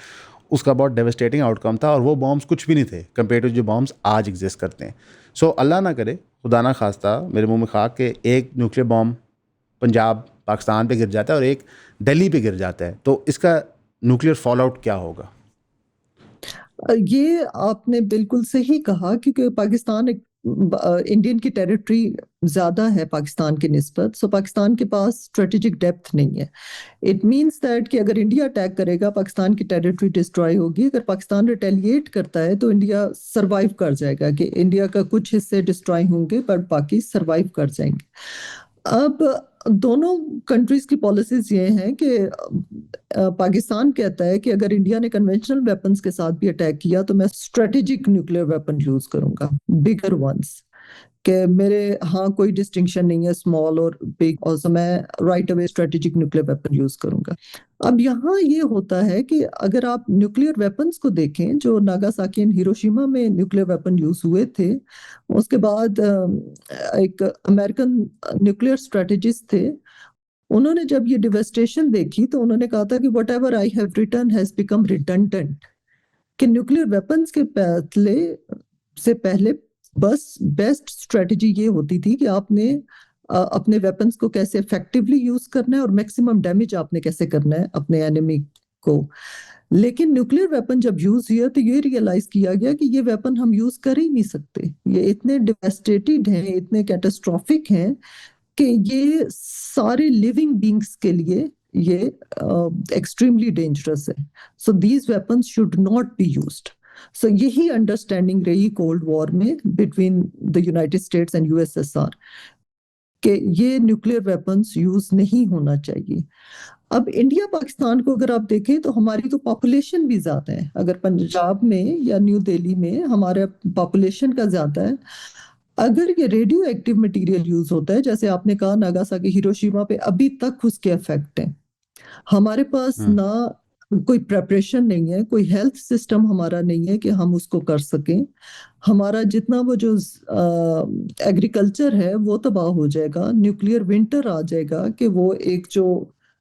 उसका बहुत डेविस्टेटिंग आउटकम था, और वो बॉम्ब्स कुछ भी नहीं थे कंपेयर टू जो बॉम्ब्स आज एग्जिस्ट करते हैं। सो अल्लाह ना करे, खुदा ना खास्ता, मेरे मुंह में खाक, के एक न्यूक्लियर बॉम्ब पंजाब पाकिस्तान पे गिर जाता है और एक दिल्ली पे गिर जाता है, तो इसका न्यूक्लियर फॉल आउट क्या होगा? ये आपने बिल्कुल सही कहा, क्योंकि पाकिस्तान एक इंडियन की टेरिटरी ज्यादा है पाकिस्तान की निस्बत, सो पाकिस्तान के पास स्ट्रेटेजिक डेप्थ नहीं है। इट मीन्स दैट कि अगर इंडिया अटैक करेगा पाकिस्तान की टेरिटरी डिस्ट्रॉय होगी, अगर पाकिस्तान रिटेलिएट करता है तो इंडिया सरवाइव कर जाएगा, कि इंडिया का कुछ हिस्से डिस्ट्रॉय होंगे पर बाकी सरवाइव कर जाएंगे। अब दोनों कंट्रीज की पॉलिसीज ये हैं कि पाकिस्तान कहता है कि अगर इंडिया ने कन्वेंशनल वेपन्स के साथ भी अटैक किया तो मैं स्ट्रेटेजिक न्यूक्लियर वेपन यूज करूंगा, बिगर वंस, कि मेरे हाँ कोई डिस्टिंक्शन नहीं है स्मॉल और बिग, और so मैं right away strategic nuclear weapon use करूंगा। अब यहाँ ये होता है कि अगर आप न्यूक्लियर वेपन्स को देखें, जो नागासाकी एंड हिरोशिमा में न्यूक्लियर वेपन यूज हुए थे, उसके बाद एक अमेरिकन न्यूक्लियर स्ट्रेटेजिस्ट थे, उन्होंने जब ये डिवेस्टेशन देखी तो उन्होंने कहा था कि whatever I have written has become redundant, कि न्यूक्लियर वेपन्स के पहले बस बेस्ट स्ट्रेटजी ये होती थी कि आपने अपने वेपन्स को कैसे इफेक्टिवली यूज करना है और मैक्सिमम डैमेज आपने कैसे करना है अपने एनिमी को। लेकिन न्यूक्लियर वेपन जब यूज हुआ तो ये रियलाइज किया गया कि ये वेपन हम यूज कर ही नहीं सकते, ये इतने डिवेस्टेटेड हैं, इतने कैटास्ट्रॉफिक हैं कि ये सारे लिविंग बींग्स के लिए ये एक्सट्रीमली डेंजरस है। So these weapons should not be used. So यही अंडरस्टैंडिंग रही कोल्ड वॉर में between the United States and USSR, कि ये न्यूक्लियर वेपन्स यूज नहीं होना चाहिए। अब इंडिया पाकिस्तान को अगर आप देखें तो हमारी तो पॉपुलेशन भी ज्यादा है, अगर पंजाब में या न्यू दिल्ली में हमारा पॉपुलेशन का ज्यादा है, अगर ये रेडियो एक्टिव मटेरियल यूज होता है, जैसे आपने कहा नागासाकी हिरोशिमा पे अभी तक उसके इफेक्ट हैं, हमारे पास ना कोई प्रेपरेशन नहीं है, कोई हेल्थ सिस्टम हमारा नहीं है कि हम उसको कर सकें, हमारा जितना वो जो एग्रीकल्चर है वो तबाह हो जाएगा, न्यूक्लियर विंटर आ जाएगा, कि वो एक जो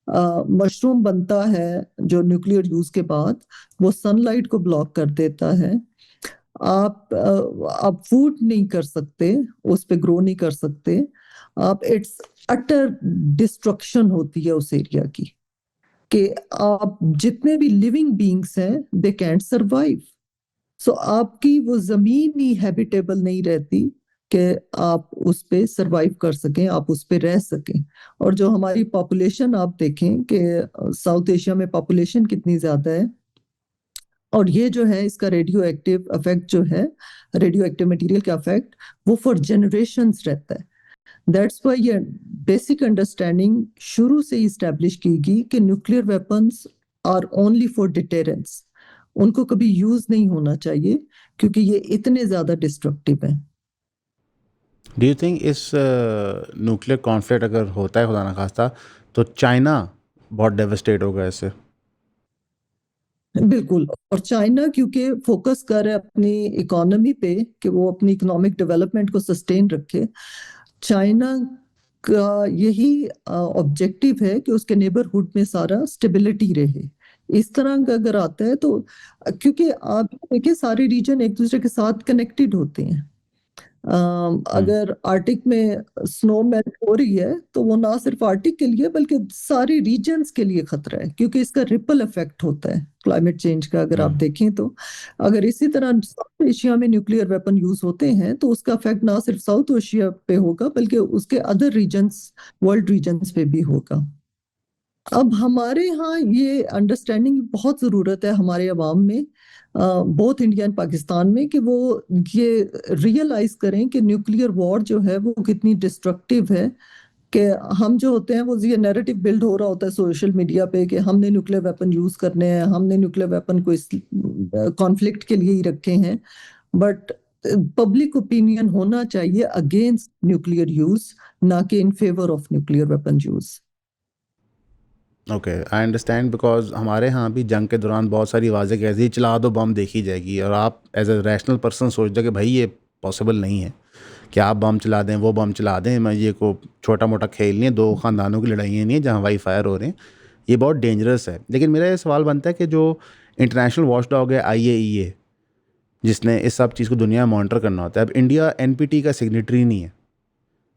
मशरूम बनता है जो न्यूक्लियर यूज के बाद वो सनलाइट को ब्लॉक कर देता है, आप फूड नहीं कर सकते, उस पे ग्रो नहीं कर सकते आप, इट्स अटर डिस्ट्रक्शन होती है उस एरिया की, कि आप जितने भी लिविंग बींग्स हैं दे कैंट सर्वाइव। सो आपकी वो जमीन ही हैबिटेबल नहीं रहती कि आप उस पे सरवाइव कर सकें, आप उस पे रह सकें। और जो हमारी पॉपुलेशन आप देखें कि साउथ एशिया में पॉपुलेशन कितनी ज्यादा है, और ये जो है इसका रेडियो एक्टिव इफेक्ट जो है, रेडियो एक्टिव मटेरियल का इफेक्ट वो फॉर जनरेशंस रहता है। दैट्स व्हाई ये बेसिक अंडरस्टैंडिंग शुरू से ही इस्टेब्लिश की गई कि nuclear weapons are only for deterrence, उनको कभी यूज नहीं होना चाहिए क्योंकि ये इतने ज्यादा डिस्ट्रक्टिव हैं। डू यू थिंक इस न्यूक्लियर कॉन्फ्लिक्ट अगर होता है खुदा ना खास्ता तो चाइना बहुत डेवस्टेट होगा इससे? बिल्कुल, और चाइना क्योंकि फोकस कर रहा है अपनी इकोनॉमी पे कि वो अपनी इकोनॉमिक डेवलपमेंट को सस्टेन रखे, चाइना का यही ऑब्जेक्टिव है कि उसके नेबरहुड में सारा स्टेबिलिटी रहे। इस तरह का अगर आता है तो, क्योंकि आप देखिए सारे रीजन एक दूसरे के साथ कनेक्टेड होते हैं, अगर आर्टिक में स्नो मेल्ट हो रही है तो वो ना सिर्फ आर्टिक के लिए बल्कि सारे रीजन्स के लिए खतरा है, क्योंकि इसका रिपल इफेक्ट होता है क्लाइमेट चेंज का। अगर आप देखें तो अगर इसी तरह साउथ एशिया में न्यूक्लियर वेपन यूज होते हैं तो उसका इफेक्ट ना सिर्फ साउथ एशिया पे होगा बल्कि उसके अदर रीजन्स, वर्ल्ड रीजन्स पे भी होगा। अब हमारे यहाँ ये अंडरस्टैंडिंग बहुत ज़रूरत है हमारे अवाम में, बहुत इंडिया एंड पाकिस्तान में, कि वो ये रियलाइज करें कि न्यूक्लियर वॉर जो है वो कितनी डिस्ट्रक्टिव है, कि हम जो होते हैं वो ये नैरेटिव बिल्ड हो रहा होता है सोशल मीडिया पे कि हमने न्यूक्लियर वेपन यूज करने हैं, हमने न्यूक्लियर वेपन को इस कॉन्फ्लिक्ट के लिए ही रखे हैं, बट पब्लिक ओपिनियन होना चाहिए अगेंस्ट न्यूक्लियर यूज, ना कि in favour of nuclear weapon use. Okay, I understand, because हमारे यहाँ भी जंग के दौरान बहुत सारी आवाज़ें कहती है चला दो बम देखी जाएगी, और आप एज ए रैशनल पर्सन सोचते कि भाई ये पॉसिबल नहीं है कि आप बम चला दें, वो बम चला दें, मैं ये को छोटा मोटा खेल नहीं है, दो ख़ानदानों की लड़ाइयाँ नहीं है जहाँ हवाई फायर हो रहे हैं, ये बहुत डेंजरस है। लेकिन मेरा ये सवाल बनता है कि जो इंटरनेशनल वॉच डॉग है IAEA, जिसने इस सब चीज़ को दुनिया में मॉनिटर करना होता है, अब इंडिया NPT का सिग्नेटरी नहीं है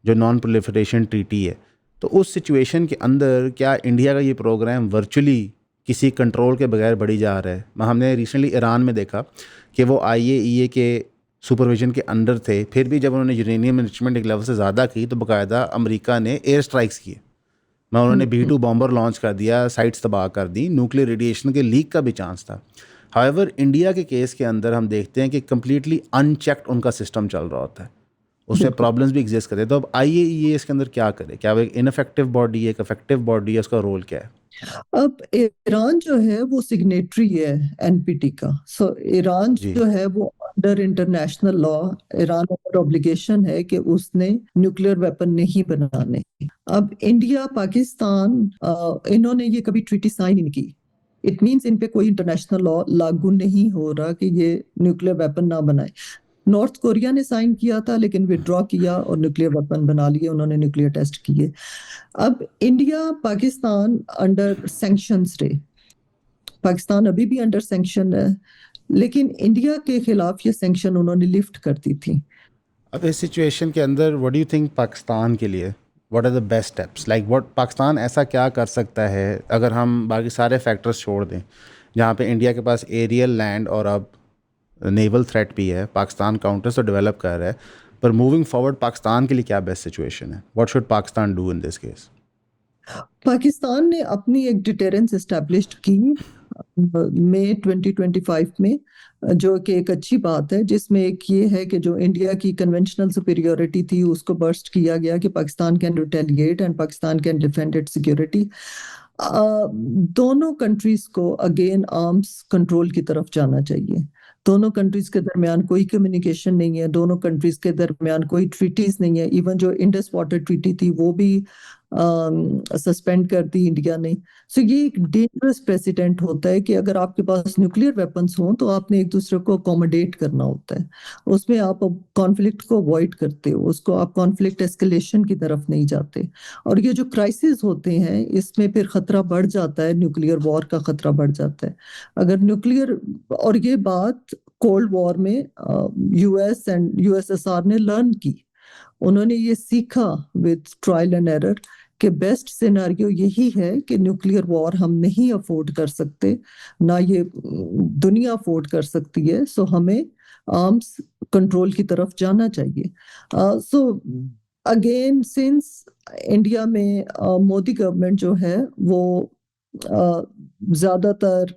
जो नॉन प्रोलिफरेशन ट्रीटी है, तो उस सिचुएशन के अंदर क्या इंडिया का ये प्रोग्राम वर्चुअली किसी कंट्रोल के बगैर बढ़ी जा रहा है? हमने रिसेंटली ईरान में देखा कि वो IAEA के सुपरविजन के अंडर थे, फिर भी जब उन्होंने यूरेनियम एनरिचमेंट एक लेवल से ज़्यादा की तो बाकायदा अमेरिका ने एयर स्ट्राइक्स किए। उन्होंने B-2 बॉम्बर लॉन्च कर दिया, साइट्स तबाह कर दी, न्यूक्लियर रेडिएशन के लीक का भी चांस था। हाउएवर इंडिया के केस के अंदर हम देखते हैं कि कम्प्लीटली अनचेक्ड उनका सिस्टम चल रहा होता है, उसमें बिल्कुल। प्रॉब्लम्स भी एग्जिस्ट करते हैं। तो अब IAEA इसके अंदर क्या करे? क्या वो एक इनफेक्टिव बॉडी है, एक इफेक्टिव बॉडी है, उसका रोल क्या है? अब ईरान जो है वो सिग्नेटरी है एनपीटी का। सो ईरान जी जो है वो अंडर इंटरनेशनल लॉ, ईरान पर ऑब्लिगेशन है कि उसने न्यूक्लियर वेपन नहीं बनाने। अब इंडिया, पाकिस्तान, इन्होंने ये कभी ट्रीटी साइन नहीं की। इट मीन्स इन पे कोई इंटरनेशनल लॉ लागू नहीं हो रहा कि ये न्यूक्लियर वेपन ना बनाए। नॉर्थ कोरिया ने साइन किया था लेकिन विड्रॉ किया और न्यूक्लियर वेपन बना लिए, उन्होंने न्यूक्लियर टेस्ट किए। अब इंडिया, पाकिस्तान अंडर सैंक्शंस रहे। पाकिस्तान अभी भी अंडर सैंक्शन है, लेकिन इंडिया के खिलाफ ये सैंक्शन उन्होंने लिफ्ट कर दी थी। अब इस सिचुएशन के अंदर what do you think Pakistan के लिए what are the best steps? Like what Pakistan ऐसा क्या कर सकता है अगर हम बाकी सारे फैक्टर्स छोड़ दें, जहाँ पे इंडिया के पास एरियल, लैंड और अब नेवल थ्रेट भी है, पाकिस्तान काउंटर्स तो डेवलप कर रहा है, पर मूविंग फॉरवर्ड पाकिस्तान के लिए क्या बेस्ट सिचुएशन है? What should Pakistan do in this case? Pakistan ने अपनी एक डिटेरेंस एस्टेब्लिश की मई 2025 में, जो कि एक अच्छी बात है, जिसमें एक ये है कि जो इंडिया की कन्वेंशनल सुपीरियोरिटी थी उसको बर्स्ट किया गया कि Pakistan can retaliate and Pakistan can defend it's security. दोनों कंट्रीज को अगेन आर्म्स कंट्रोल की तरफ जाना चाहिए। दोनों कंट्रीज के दरमियान कोई कम्युनिकेशन नहीं है, दोनों कंट्रीज के दरमियान कोई ट्रीटीज नहीं है। इवन जो इंडस वाटर ट्रीटी थी वो भी सस्पेंड कर दी इंडिया ने। सो ये एक डेंजरस प्रेसिडेंट होता है कि अगर आपके पास न्यूक्लियर वेपन्स हों तो आपने एक दूसरे को अकोमोडेट करना होता है, उसमें आप कॉन्फ्लिक्ट को अवॉइड करते हो, उसको आप कॉन्फ्लिक्ट एस्केलेशन की तरफ नहीं जाते। और ये जो क्राइसिस होते हैं इसमें फिर खतरा बढ़ जाता है, न्यूक्लियर वॉर का खतरा बढ़ जाता है। अगर न्यूक्लियर, और ये बात कोल्ड वॉर में US एंड USSR ने लर्न की, उन्होंने ये सीखा विद ट्रायल एंड एरर कि बेस्ट सिनेरियो यही है कि न्यूक्लियर वॉर हम नहीं अफोर्ड कर सकते, ना ये दुनिया अफोर्ड कर सकती है। सो हमें आर्म्स कंट्रोल की तरफ जाना चाहिए। सो अगेन सिंस इंडिया में मोदी गवर्नमेंट जो है वो ज्यादातर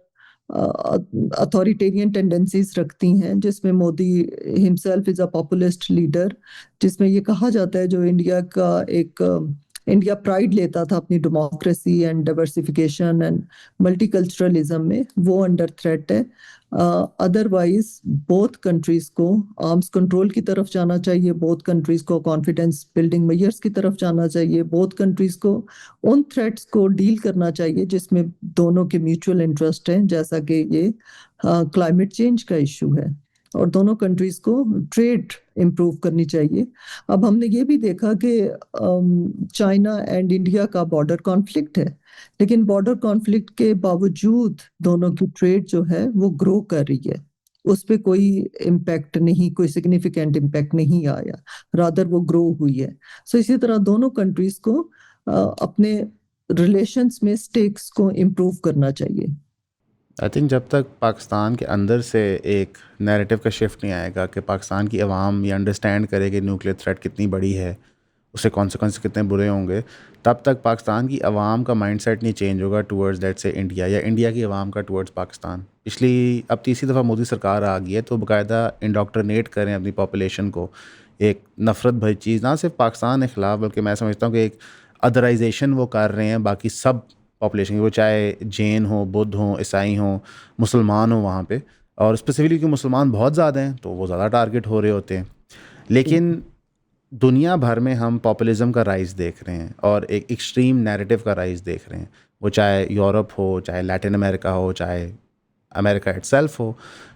अथॉरिटेरियन टेंडेंसीज रखती हैं, जिसमें Modi himself is a populist leader, जिसमें ये कहा जाता है जो इंडिया का एक इंडिया प्राइड लेता था अपनी democracy and diversification and multiculturalism में, वो अंडर थ्रेट है। अदरवाइज बोथ कंट्रीज को आर्म्स कंट्रोल की तरफ जाना चाहिए, बोथ कंट्रीज को कॉन्फिडेंस बिल्डिंग मेजर्स की तरफ जाना चाहिए, बोथ कंट्रीज को उन थ्रेट्स को डील करना चाहिए जिसमें दोनों के म्यूचुअल इंटरेस्ट हैं, जैसा कि ये क्लाइमेट चेंज का इशू है, और दोनों कंट्रीज को ट्रेड इम्प्रूव करनी चाहिए। अब हमने ये भी देखा कि चाइना एंड इंडिया का बॉर्डर कॉन्फ्लिक्ट है, लेकिन बॉर्डर कॉन्फ्लिक्ट के बावजूद दोनों की ट्रेड जो है वो ग्रो कर रही है, उस पर कोई इम्पैक्ट नहीं, कोई सिग्निफिकेंट इम्पैक्ट नहीं आया, रादर वो ग्रो हुई है। सो इसी तरह दोनों कंट्रीज को अपने रिलेशंस में स्टेक्स को इम्प्रूव करना चाहिए। आई थिंक जब तक पाकिस्तान के अंदर से एक नैरेटिव का शिफ्ट नहीं आएगा कि पाकिस्तान की आवाम ये अंडरस्टैंड करे कि न्यूक्लियर थ्रेट कितनी बड़ी है, उससे कॉन्सिक्वेंस कितने बुरे होंगे, तब तक पाकिस्तान की आवाम का माइंडसेट नहीं चेंज होगा टूवर्ड्स दैट से इंडिया, या इंडिया की आवाम का टूवर्ड्स पाकिस्तान। इसलिए अब तीसरी दफ़ा मोदी सरकार आ गई है तो बाकायदा इंडोक्ट्रिनेट करें अपनी पॉपुलेशन को, एक नफ़रत भरी चीज़, ना सिर्फ पाकिस्तान के ख़िलाफ़ बल्कि मैं समझता हूँ कि एक अदराइजेशन वो कर रहे हैं बाकी सब पॉपुलेशन की, वो चाहे जैन हो, बुद्ध हो, ईसाई हो, मुसलमान हो वहाँ पे, और स्पेसिफिकली क्योंकि मुसलमान बहुत ज़्यादा हैं तो वो ज़्यादा टारगेट हो रहे होते हैं। लेकिन दुनिया भर में हम पॉपुलिज्म का राइज़ देख रहे हैं और एक एक्सट्रीम नैरेटिव का राइज़ देख रहे हैं, वो चाहे यूरोप हो, चाहे लैटिन अमेरिका हो, चाहे अमेरिका इटसेल्फ हो।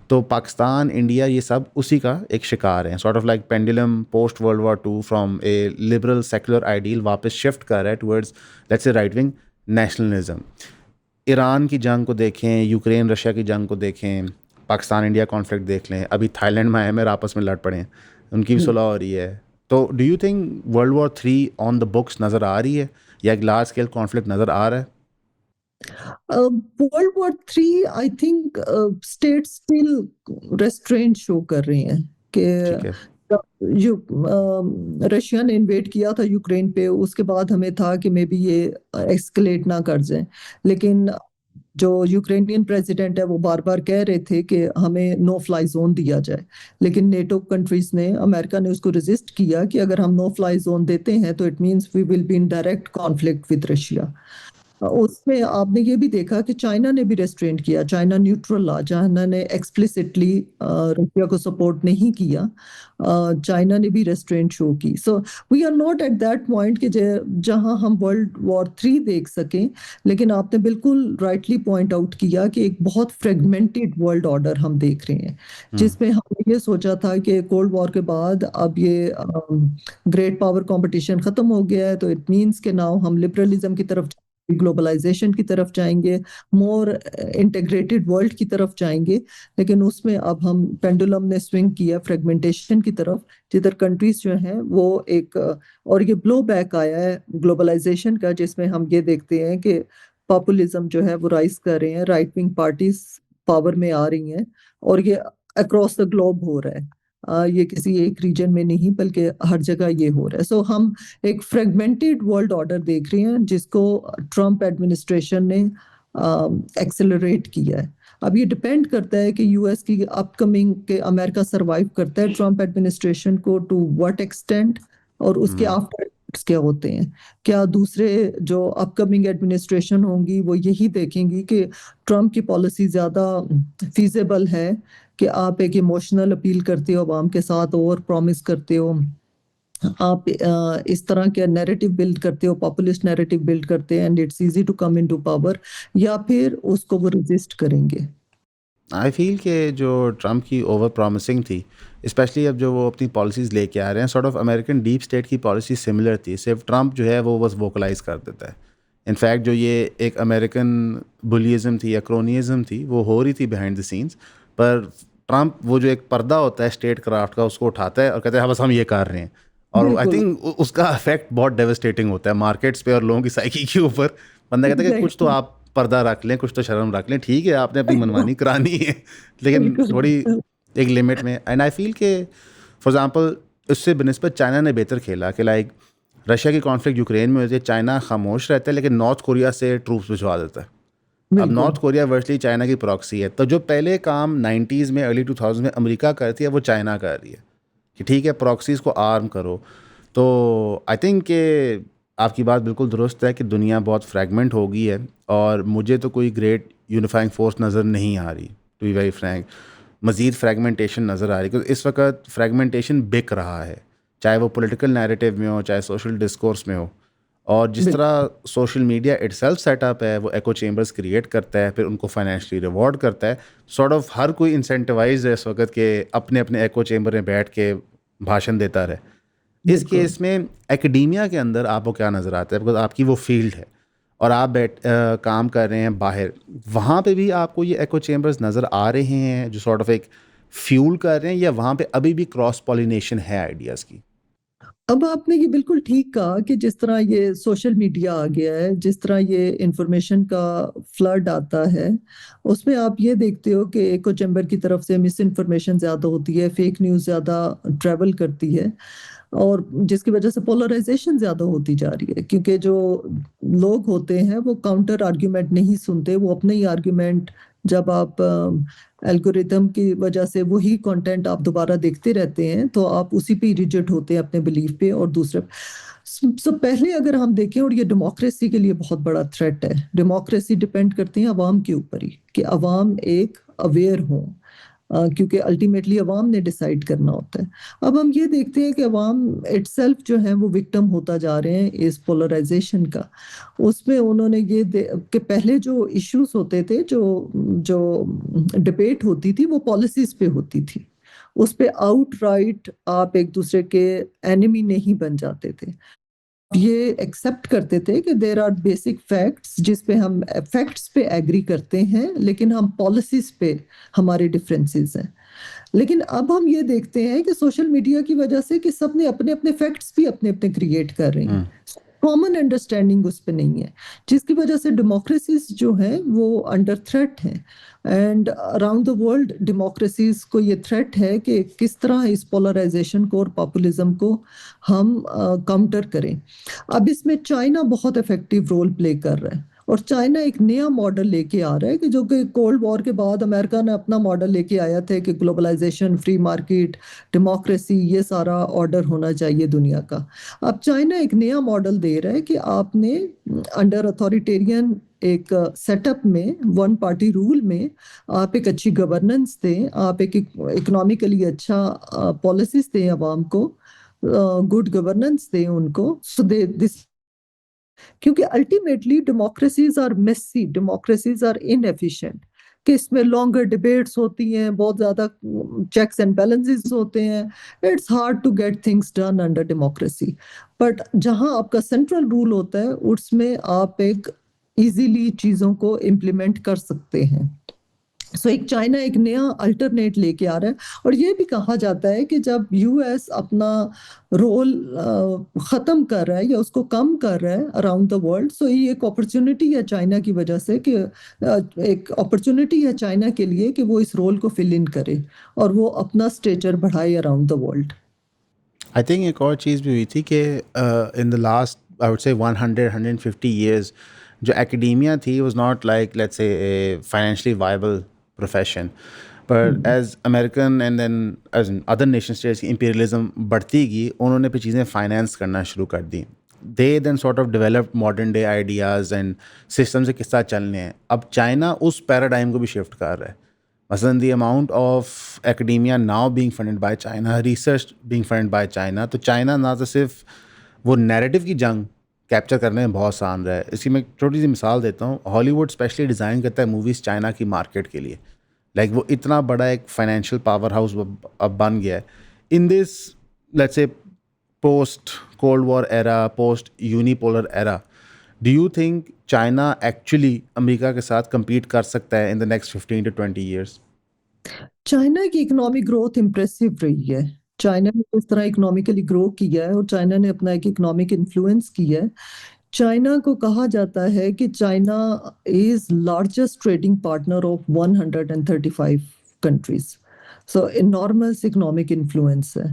तो पाकिस्तान, इंडिया, ये सब उसी का एक शिकार हैं, sort of like pendulum post world war 2 from A liberal secular ideal वापस शिफ्ट कर रहा है towards let's say right wing nationalism. Iran की जंग को देखें, यूक्रेन रशिया की जंग को देखें, पाकिस्तान इंडिया कॉन्फ्लिक्ट देख लें, अभी थाईलैंड में आए मेरे आपस में लड़ पड़े हैं, उनकी भी सुलह हो रही है, तो do you think world war 3 on the books नज़र आ रही है या एक लार्ज स्केल कॉन्फ्लिक्ट नज़र आ रहा है? World war 3 I think state still restaurant show कर रही हैं कि ठीक है। जो रशिया ने इन्वेड किया था यूक्रेन पे, उसके बाद हमें था कि मे बी ये एक्सकलेट ना कर जाए, लेकिन जो यूक्रेनियन प्रेसिडेंट है वो बार बार कह रहे थे कि हमें नो फ्लाई जोन दिया जाए, लेकिन नेटो कंट्रीज ने, अमेरिका ने उसको रेजिस्ट किया कि अगर हम नो फ्लाई जोन देते हैं तो it means we will be in direct conflict with Russia. उसमें आपने ये भी देखा कि चाइना ने भी रेस्ट्रेंट किया, चाइना न्यूट्रल रहा, चाइना ने एक्सप्लिसिटली रशिया को सपोर्ट नहीं किया, चाइना ने भी रेस्ट्रेंट शो की। So we are not at that point कि जहां हम वर्ल्ड वॉर 3 देख सकें, लेकिन आपने बिल्कुल राइटली पॉइंट आउट किया कि एक बहुत फ्रेगमेंटेड वर्ल्ड ऑर्डर हम देख रहे हैं, जिसमें हमने ये सोचा था कि कोल्ड वॉर के बाद अब ये ग्रेट पावर कंपटीशन खत्म हो गया है, तो इट मींस के नाउ हम लिबरलिज्म की तरफ, ग्लोबलाइजेशन की तरफ जाएंगे, मोर इंटीग्रेटेड वर्ल्ड की तरफ जाएंगे। लेकिन उसमें अब हम पेंडुलम ने स्विंग किया फ्रेगमेंटेशन की तरफ, जिधर कंट्रीज जो हैं वो एक और ये ब्लो बैक आया है ग्लोबलाइजेशन का, जिसमें हम ये देखते हैं कि पॉपुलिज्म जो है वो राइज कर रहे हैं, राइट विंग पार्टीज पावर में आ रही हैं, और ये अक्रॉस द ग्लोब हो रहा है। ये किसी एक रीजन में नहीं बल्कि हर जगह ये हो रहा है। सो हम एक फ्रेगमेंटेड वर्ल्ड ऑर्डर देख रहे हैं जिसको ट्रम्प एडमिनिस्ट्रेशन ने एक्सेलरेट किया है। अब ये डिपेंड करता है कि यूएस की अपकमिंग के अमेरिका सरवाइव करता है ट्रम्प एडमिनिस्ट्रेशन को टू व्हाट एक्सटेंट, और उसके आफ्टर क्या होते हैं। क्या दूसरे जो अपकमिंग एडमिनिस्ट्रेशन होंगी वो यही देखेंगी कि ट्रम्प की पॉलिसी ज्यादा फीजेबल है कि आप एक इमोशनल अपील करते हो आवाम के साथ, ओवर प्रॉमिस करते हो, आप इस तरह के नैरेटिव बिल्ड करते हो, पॉपुलिस्ट नैरेटिव बिल्ड करते हैं and it's easy to come into power, या फिर उसको वो रेजिस्ट करेंगे। आई फील कि जो ट्रम्प की ओवर प्रॉमिसिंग थी, स्पेशली अब जो वो अपनी पॉलिसीज़ लेके आ रहे हैं, sort of American deep state की पॉलिसी सिमिलर थी, सिर्फ ट्रम्प जो है वो बस वोकलाइज कर देता है। इनफैक्ट जो ये एक अमेरिकन बुलियज़म थी या क्रोनियज़म थी वो हो रही थी बिहाइंड द सीन्स, पर ट्रम्प वो जो एक पर्दा होता है स्टेट क्राफ्ट का उसको उठाता है और कहता है हाँ बस हम ये कर रहे हैं, और आई बिल्कुल थिंक उसका इफेक्ट बहुत डेवस्टेटिंग होता है मार्केट्स पे और लोगों की साइकी के ऊपर। बंदा कहता है कि कुछ तो एग्जैक्टली, आप पर्दा रख लें, कुछ तो शर्म रख लें, ठीक है आपने अपनी मनमानी करानी है लेकिन बिल्कुल थोड़ी एक लिमिट में। एंड आई फील के फॉर एग्जांपल उससे बनस्बत चाइना ने बेहतर खेला कि लाइक रशिया की कॉन्फ्लिक्ट यूक्रेन में होती है, चाइना खामोश रहता है लेकिन नॉर्थ कोरिया से ट्रूप्स भिजवा देता है। अब बिल्कुल नॉर्थ कोरिया वर्चुअली चाइना की प्रॉक्सी है, तो जो पहले काम 90s में अर्ली 2000 में अमेरिका करती है वो चाइना कर रही है कि ठीक है प्रॉक्सीज़ को आर्म करो। तो आई थिंक कि आपकी बात बिल्कुल दुरुस्त है कि दुनिया बहुत फ्रैगमेंट हो गई है, और मुझे तो कोई ग्रेट यूनिफाइंग फोर्स नज़र नहीं आ रही, टू बी वेरी फ्रैंक। मज़ीद फ्रैगमेंटेशन नज़र आ रही है क्योंकि इस वक्त फ्रैगमेंटेशन बिक रहा है, चाहे वो पॉलिटिकल नैरेटिव में हो चाहे सोशल डिस्कोर्स में हो। और जिस बिल्कुल तरह सोशल मीडिया इटसेल्फ सेटअप है वो एको चेम्बर्स क्रिएट करता है, फिर उनको फाइनेंशियली रिवॉर्ड करता है। सॉर्ट ऑफ हर कोई इंसेंटिवाइज है इस वक्त के अपने अपने एको चेम्बर में बैठ के भाषण देता रहे। इस बिल्कुल केस में एकेडेमिया के अंदर आपको क्या नज़र आता है, बिकॉज आपकी वो फील्ड है और आप काम कर रहे हैं बाहर, वहाँ पे भी आपको ये एको चेम्बर्स नज़र आ रहे हैं जो सॉर्ट ऑफ एक फ्यूल कर रहे हैं, या वहाँ पे अभी भी क्रॉस पॉलिनेशन है आइडियाज़ की? अब आपने ये बिल्कुल ठीक कहा कि जिस तरह ये सोशल मीडिया आ गया है, जिस तरह ये इंफॉर्मेशन का फ्लड आता है, उसमें आप ये देखते हो कि एको चैम्बर की तरफ से मिस इन्फॉर्मेशन ज़्यादा होती है, फेक न्यूज़ ज़्यादा ट्रैवल करती है, और जिसकी वजह से पोलराइजेशन ज़्यादा होती जा रही है, क्योंकि जो लोग होते हैं वो काउंटर आर्ग्यूमेंट नहीं सुनते, वो अपने ही आर्ग्यूमेंट, जब आप एल्गोरिथम की वजह से वही कंटेंट आप दोबारा देखते रहते हैं तो आप उसी पे रिजिड होते हैं अपने बिलीफ पे और दूसरे। सो पहले अगर हम देखें, और ये डेमोक्रेसी के लिए बहुत बड़ा थ्रेट है, डेमोक्रेसी डिपेंड करती है अवाम के ऊपर ही, कि अवाम एक अवेयर हो, क्योंकि अल्टीमेटली अवाम ने डिसाइड करना होता है। अब हम ये देखते हैं कि अवाम इटसेल्फ जो है वो विक्टिम होता जा रहे हैं इस पोलराइजेशन का। उसमें उन्होंने कि पहले जो इश्यूज होते थे, जो जो डिबेट होती थी वो पॉलिसीज पे होती थी, उस पे आउटराइट आप एक दूसरे के एनिमी नहीं बन जाते थे, ये एक्सेप्ट करते थे कि देर आर बेसिक फैक्ट्स जिस पे हम फैक्ट्स पे एग्री करते हैं, लेकिन हम पॉलिसीज पे हमारे डिफरेंसेस हैं। लेकिन अब हम ये देखते हैं कि सोशल मीडिया की वजह से कि सबने अपने अपने फैक्ट्स भी अपने अपने क्रिएट कर रहे हैं, कॉमन अंडरस्टैंडिंग उस पर नहीं है, जिसकी वजह से डेमोक्रेसीज जो हैं वो अंडर थ्रेट हैं। And around the world democracies को ये थ्रेट है कि किस तरह इस पोलराइजेशन को और पॉपुलिज्म को हम काउंटर करें। अब इसमें चाइना बहुत इफेक्टिव रोल प्ले कर रहा है, और चाइना एक नया मॉडल लेके आ रहा है कि जो कि कोल्ड वॉर के बाद अमेरिका ने अपना मॉडल लेके आया था कि ग्लोबलाइजेशन, फ्री मार्केट, डेमोक्रेसी, ये सारा ऑर्डर होना चाहिए दुनिया का। अब चाइना एक नया मॉडल दे रहा है कि आपने अंडर अथॉरिटेरियन एक सेटअप में, वन पार्टी रूल में, आप एक अच्छी गवर्नेंस दें, आप एक इकोनॉमिकली अच्छा पॉलिसीज दें अवाम को, गुड गवर्नेंस दें उनको, सो दे दिस, क्योंकि ultimately democracies are messy, democracies are inefficient, कि इसमें लॉन्गर डिबेट्स होती हैं, बहुत ज्यादा चेक्स एंड बैलेंसेस होते हैं, it's hard to get things done under democracy. But जहां आपका सेंट्रल रूल होता है उसमें आप एक इजीली चीजों को इम्प्लीमेंट कर सकते हैं। सो एक चाइना एक नया अल्टरनेट लेके आ रहा है, और ये भी कहा जाता है कि जब यूएस अपना रोल खत्म कर रहा है या उसको कम कर रहा है अराउंड द वर्ल्ड, सो ये एक अपॉर्चुनिटी है चाइना की वजह से कि एक अपॉर्चुनिटी है चाइना के लिए कि वो इस रोल को फिल इन करे और वो अपना स्टेचर बढ़ाए around the world. I think एक और चीज़ भी हुई थी कि in the last I would say 150 years जो एकेडेमिया थी was not like let's say a financially viable profession, पर as American and then as other nation states की इंपीरियलिज्म बढ़ती गई, उन्होंने फिर चीज़ें फाइनेंस करना शुरू कर दी। They then sort of developed modern day ideas and system से किस तरह चलने हैं। अब चाइना उस पैराडाइम को भी शिफ्ट कर रहा है। मसलन the amount of academia now being funded by China, research being funded by China, तो चाइना ना तो सिर्फ वो नैरेटिव की जंग कैप्चर करने में बहुत आसान रहा है। इसकी मैं एक छोटी सी मिसाल देता हूँ। हॉलीवुड स्पेशली डिज़ाइन करता है मूवीज़ चाइना की मार्केट के लिए। लाइक वो इतना बड़ा एक फाइनेंशियल पावर हाउस अब बन गया है in this let's say post cold war era, post unipolar era. Do you think China actually America के साथ compete कर सकता है in the next 15 to 20 years? China की इकोनॉमिक ग्रोथ इम्प्रेसिव रही है। चाइना ने इस तरह इकोनॉमिकली ग्रो किया है और चाइना ने अपना एक इकोनॉमिक इन्फ्लुएंस किया है। चाइना को कहा जाता है कि China is largest trading partner of 135 countries. So enormous economic influence है।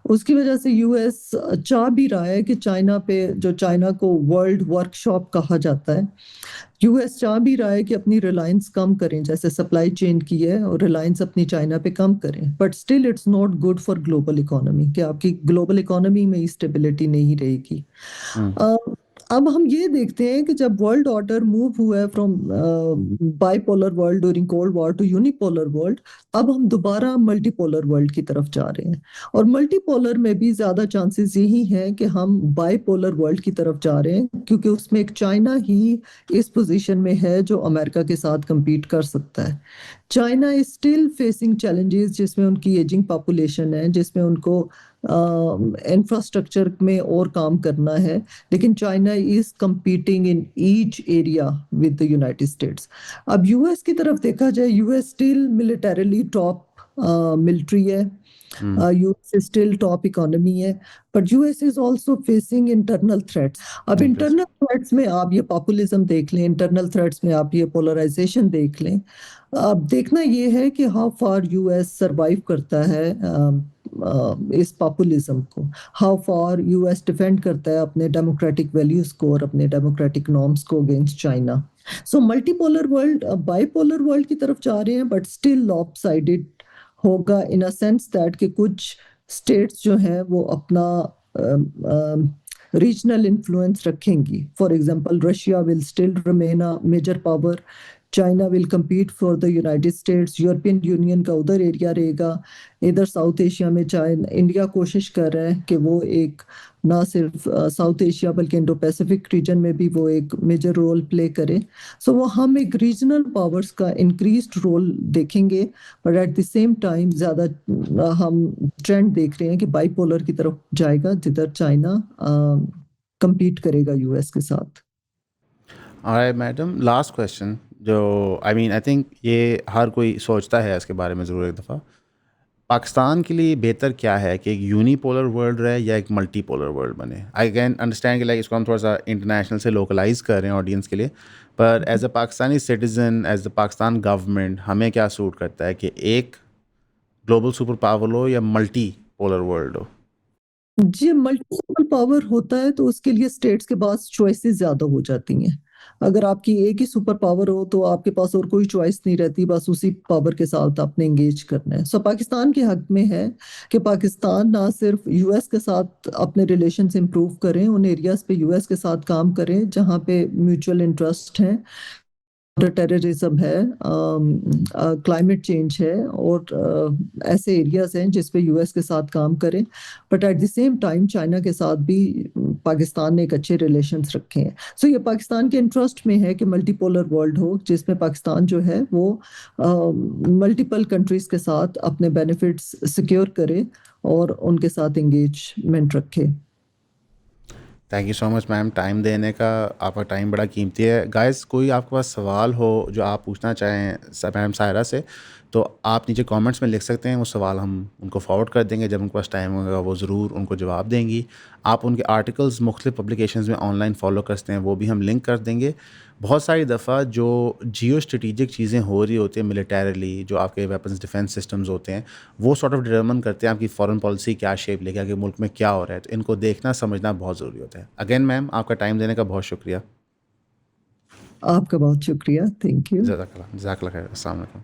उसकी वजह से यूएस चाह भी रहा है कि चाइना पे, जो चाइना को वर्ल्ड वर्कशॉप कहा जाता है, यूएस चाह भी रहा है कि अपनी रिलायंस कम करें, जैसे सप्लाई चेन की है, और रिलायंस अपनी चाइना पे कम करें। But still it's not good for global economy, कि आपकी ग्लोबल इकोनॉमी में स्टेबिलिटी नहीं रहेगी। अब हम ये देखते हैं कि जब वर्ल्ड ऑर्डर मूव हुआ है from bipolar world during cold war to unipolar world, अब हम दोबारा मल्टीपोलर वर्ल्ड की तरफ जा रहे हैं। और मल्टीपोलर में भी ज्यादा चांसेस यही हैं कि हम बाइपोलर वर्ल्ड की तरफ जा रहे हैं, क्योंकि उसमें एक चाइना ही इस पोजीशन में है जो अमेरिका के साथ compete कर सकता है। China is still facing challenges, जिसमें उनकी एजिंग पॉपुलेशन है, जिसमें उनको इंफ्रास्ट्रक्चर में और काम करना है, लेकिन China is competing in each area with the United states. अब यूएस की तरफ देखा जाए, US still militarily top military है, यूएस स्टिल टॉप इकोनॉमी है, but US is also facing internal threats. अब इंटरनल थ्रेट्स में आप ये पॉपुलिज्म देख लें, इंटरनल थ्रेट्स में आप ये पोलराइजेशन देख लें। अब देखना ये है कि हाउ फार यूएस सरवाइव करता है इस पॉपुलिज्म को, हाउ फार यूएस डिफेंड करता है अपने डेमोक्रेटिक वैल्यूज को और अपने डेमोक्रेटिक नॉर्म्स को अगेंस्ट चाइना। सो मल्टीपोलर वर्ल्ड बाइपोलर वर्ल्ड की तरफ जा रहे हैं, बट स्टिल लॉपसाइडेड होगा इन अ सेंस दैट कि कुछ स्टेट्स जो हैं वो अपना रीजनल इन्फ्लुएंस रखेंगी। For example, Russia will still remain a major power, China will compete for the United States, European Union का उधर एरिया रहेगा। इधर साउथ एशिया में चाइना, इंडिया कोशिश कर रहा है कि वो एक ना सिर्फ साउथ एशिया बल्कि इंडो पैसिफिक रीजन में भी वो एक मेजर रोल प्ले करे। सो वो हम एक रीजनल पावर्स का इंक्रीज्ड रोल देखेंगे, but at the same time ज़्यादा हम ट्रेंड देख रहे हैं कि बाइपोलर की तरफ जाएगा, जिधर चाइना compete करेगा यूएस के साथ। ऑलराइट मैडम, लास्ट क्वेश्चन जो आई थिंक ये हर कोई सोचता है इसके बारे में ज़रूर एक दफ़ा। पाकिस्तान के लिए बेहतर क्या है कि एक यूनिपोलर वर्ल्ड रहे या एक मल्टीपोलर वर्ल्ड बने? आई कैन अंडरस्टैंड कि लाइक इसको हम थोड़ा सा इंटरनेशनल से लोकलाइज कर रहे हैं ऑडियंस के लिए, पर as a Pakistani citizen, as the Pakistan government, हमें क्या सूट करता है कि एक ग्लोबल सुपर पावर हो या मल्टी पोलर वर्ल्ड हो? जी, मल्टीपल पावर होता है तो उसके लिए स्टेट्स के पास चॉइसेस ज्यादा हो जाती हैं। अगर आपकी एक ही सुपर पावर हो तो आपके पास और कोई चॉइस नहीं रहती, बस उसी पावर के साथ आपने एंगेज करना है। सो पाकिस्तान के हक में है कि पाकिस्तान ना सिर्फ यूएस के साथ अपने रिलेशंस इंप्रूव करें, उन एरियाज पे यूएस के साथ काम करें जहाँ पे म्यूचुअल इंटरेस्ट हैं, टेररिज्म है, क्लाइमेट चेंज है, और ऐसे एरियाज हैं जिस पे यूएस के साथ काम करें, but at the same time China के साथ भी पाकिस्तान ने एक अच्छे रिलेशंस रखे हैं। सो ये पाकिस्तान के इंटरेस्ट में है कि मल्टीपोलर वर्ल्ड हो जिसमें पाकिस्तान जो है वो मल्टीपल कंट्रीज के साथ अपने बेनिफिट्स सिक्योर करे और उनके साथ एंगेजमेंट रखे। Thank you so much ma'am, time देने का। आपका टाइम बड़ा कीमती है। गाइस, कोई आपके पास सवाल हो जो आप पूछना चाहें मैम सायरा से, तो आप नीचे कमेंट्स में लिख सकते हैं। वो सवाल हम उनको फॉरवर्ड कर देंगे, जब उनके पास टाइम होगा वो ज़रूर उनको जवाब देंगी। आप उनके आर्टिकल्स मुख्तलिफ पब्लिकेशंस में ऑनलाइन फॉलो कर सकते हैं, वो भी हम लिंक कर देंगे। बहुत सारी दफ़ा जो जियो स्ट्रेटिजिक चीज़ें हो रही होती हैं मिलिटरली, जो आपके वेपन्स डिफेंस सिस्टम्स होते हैं, वो सॉर्ट ऑफ डिटरमिन करते हैं आपकी फॉरेन पॉलिसी क्या शेप लेके आगे मुल्क में क्या हो रहा है। तो इनको देखना समझना बहुत ज़रूरी होता है। अगेन मैम, आपका टाइम देने का बहुत शुक्रिया। आपका बहुत शुक्रिया, थैंक यू। जज़ाकल्लाह खैर। अस्सलाम वालेकुम।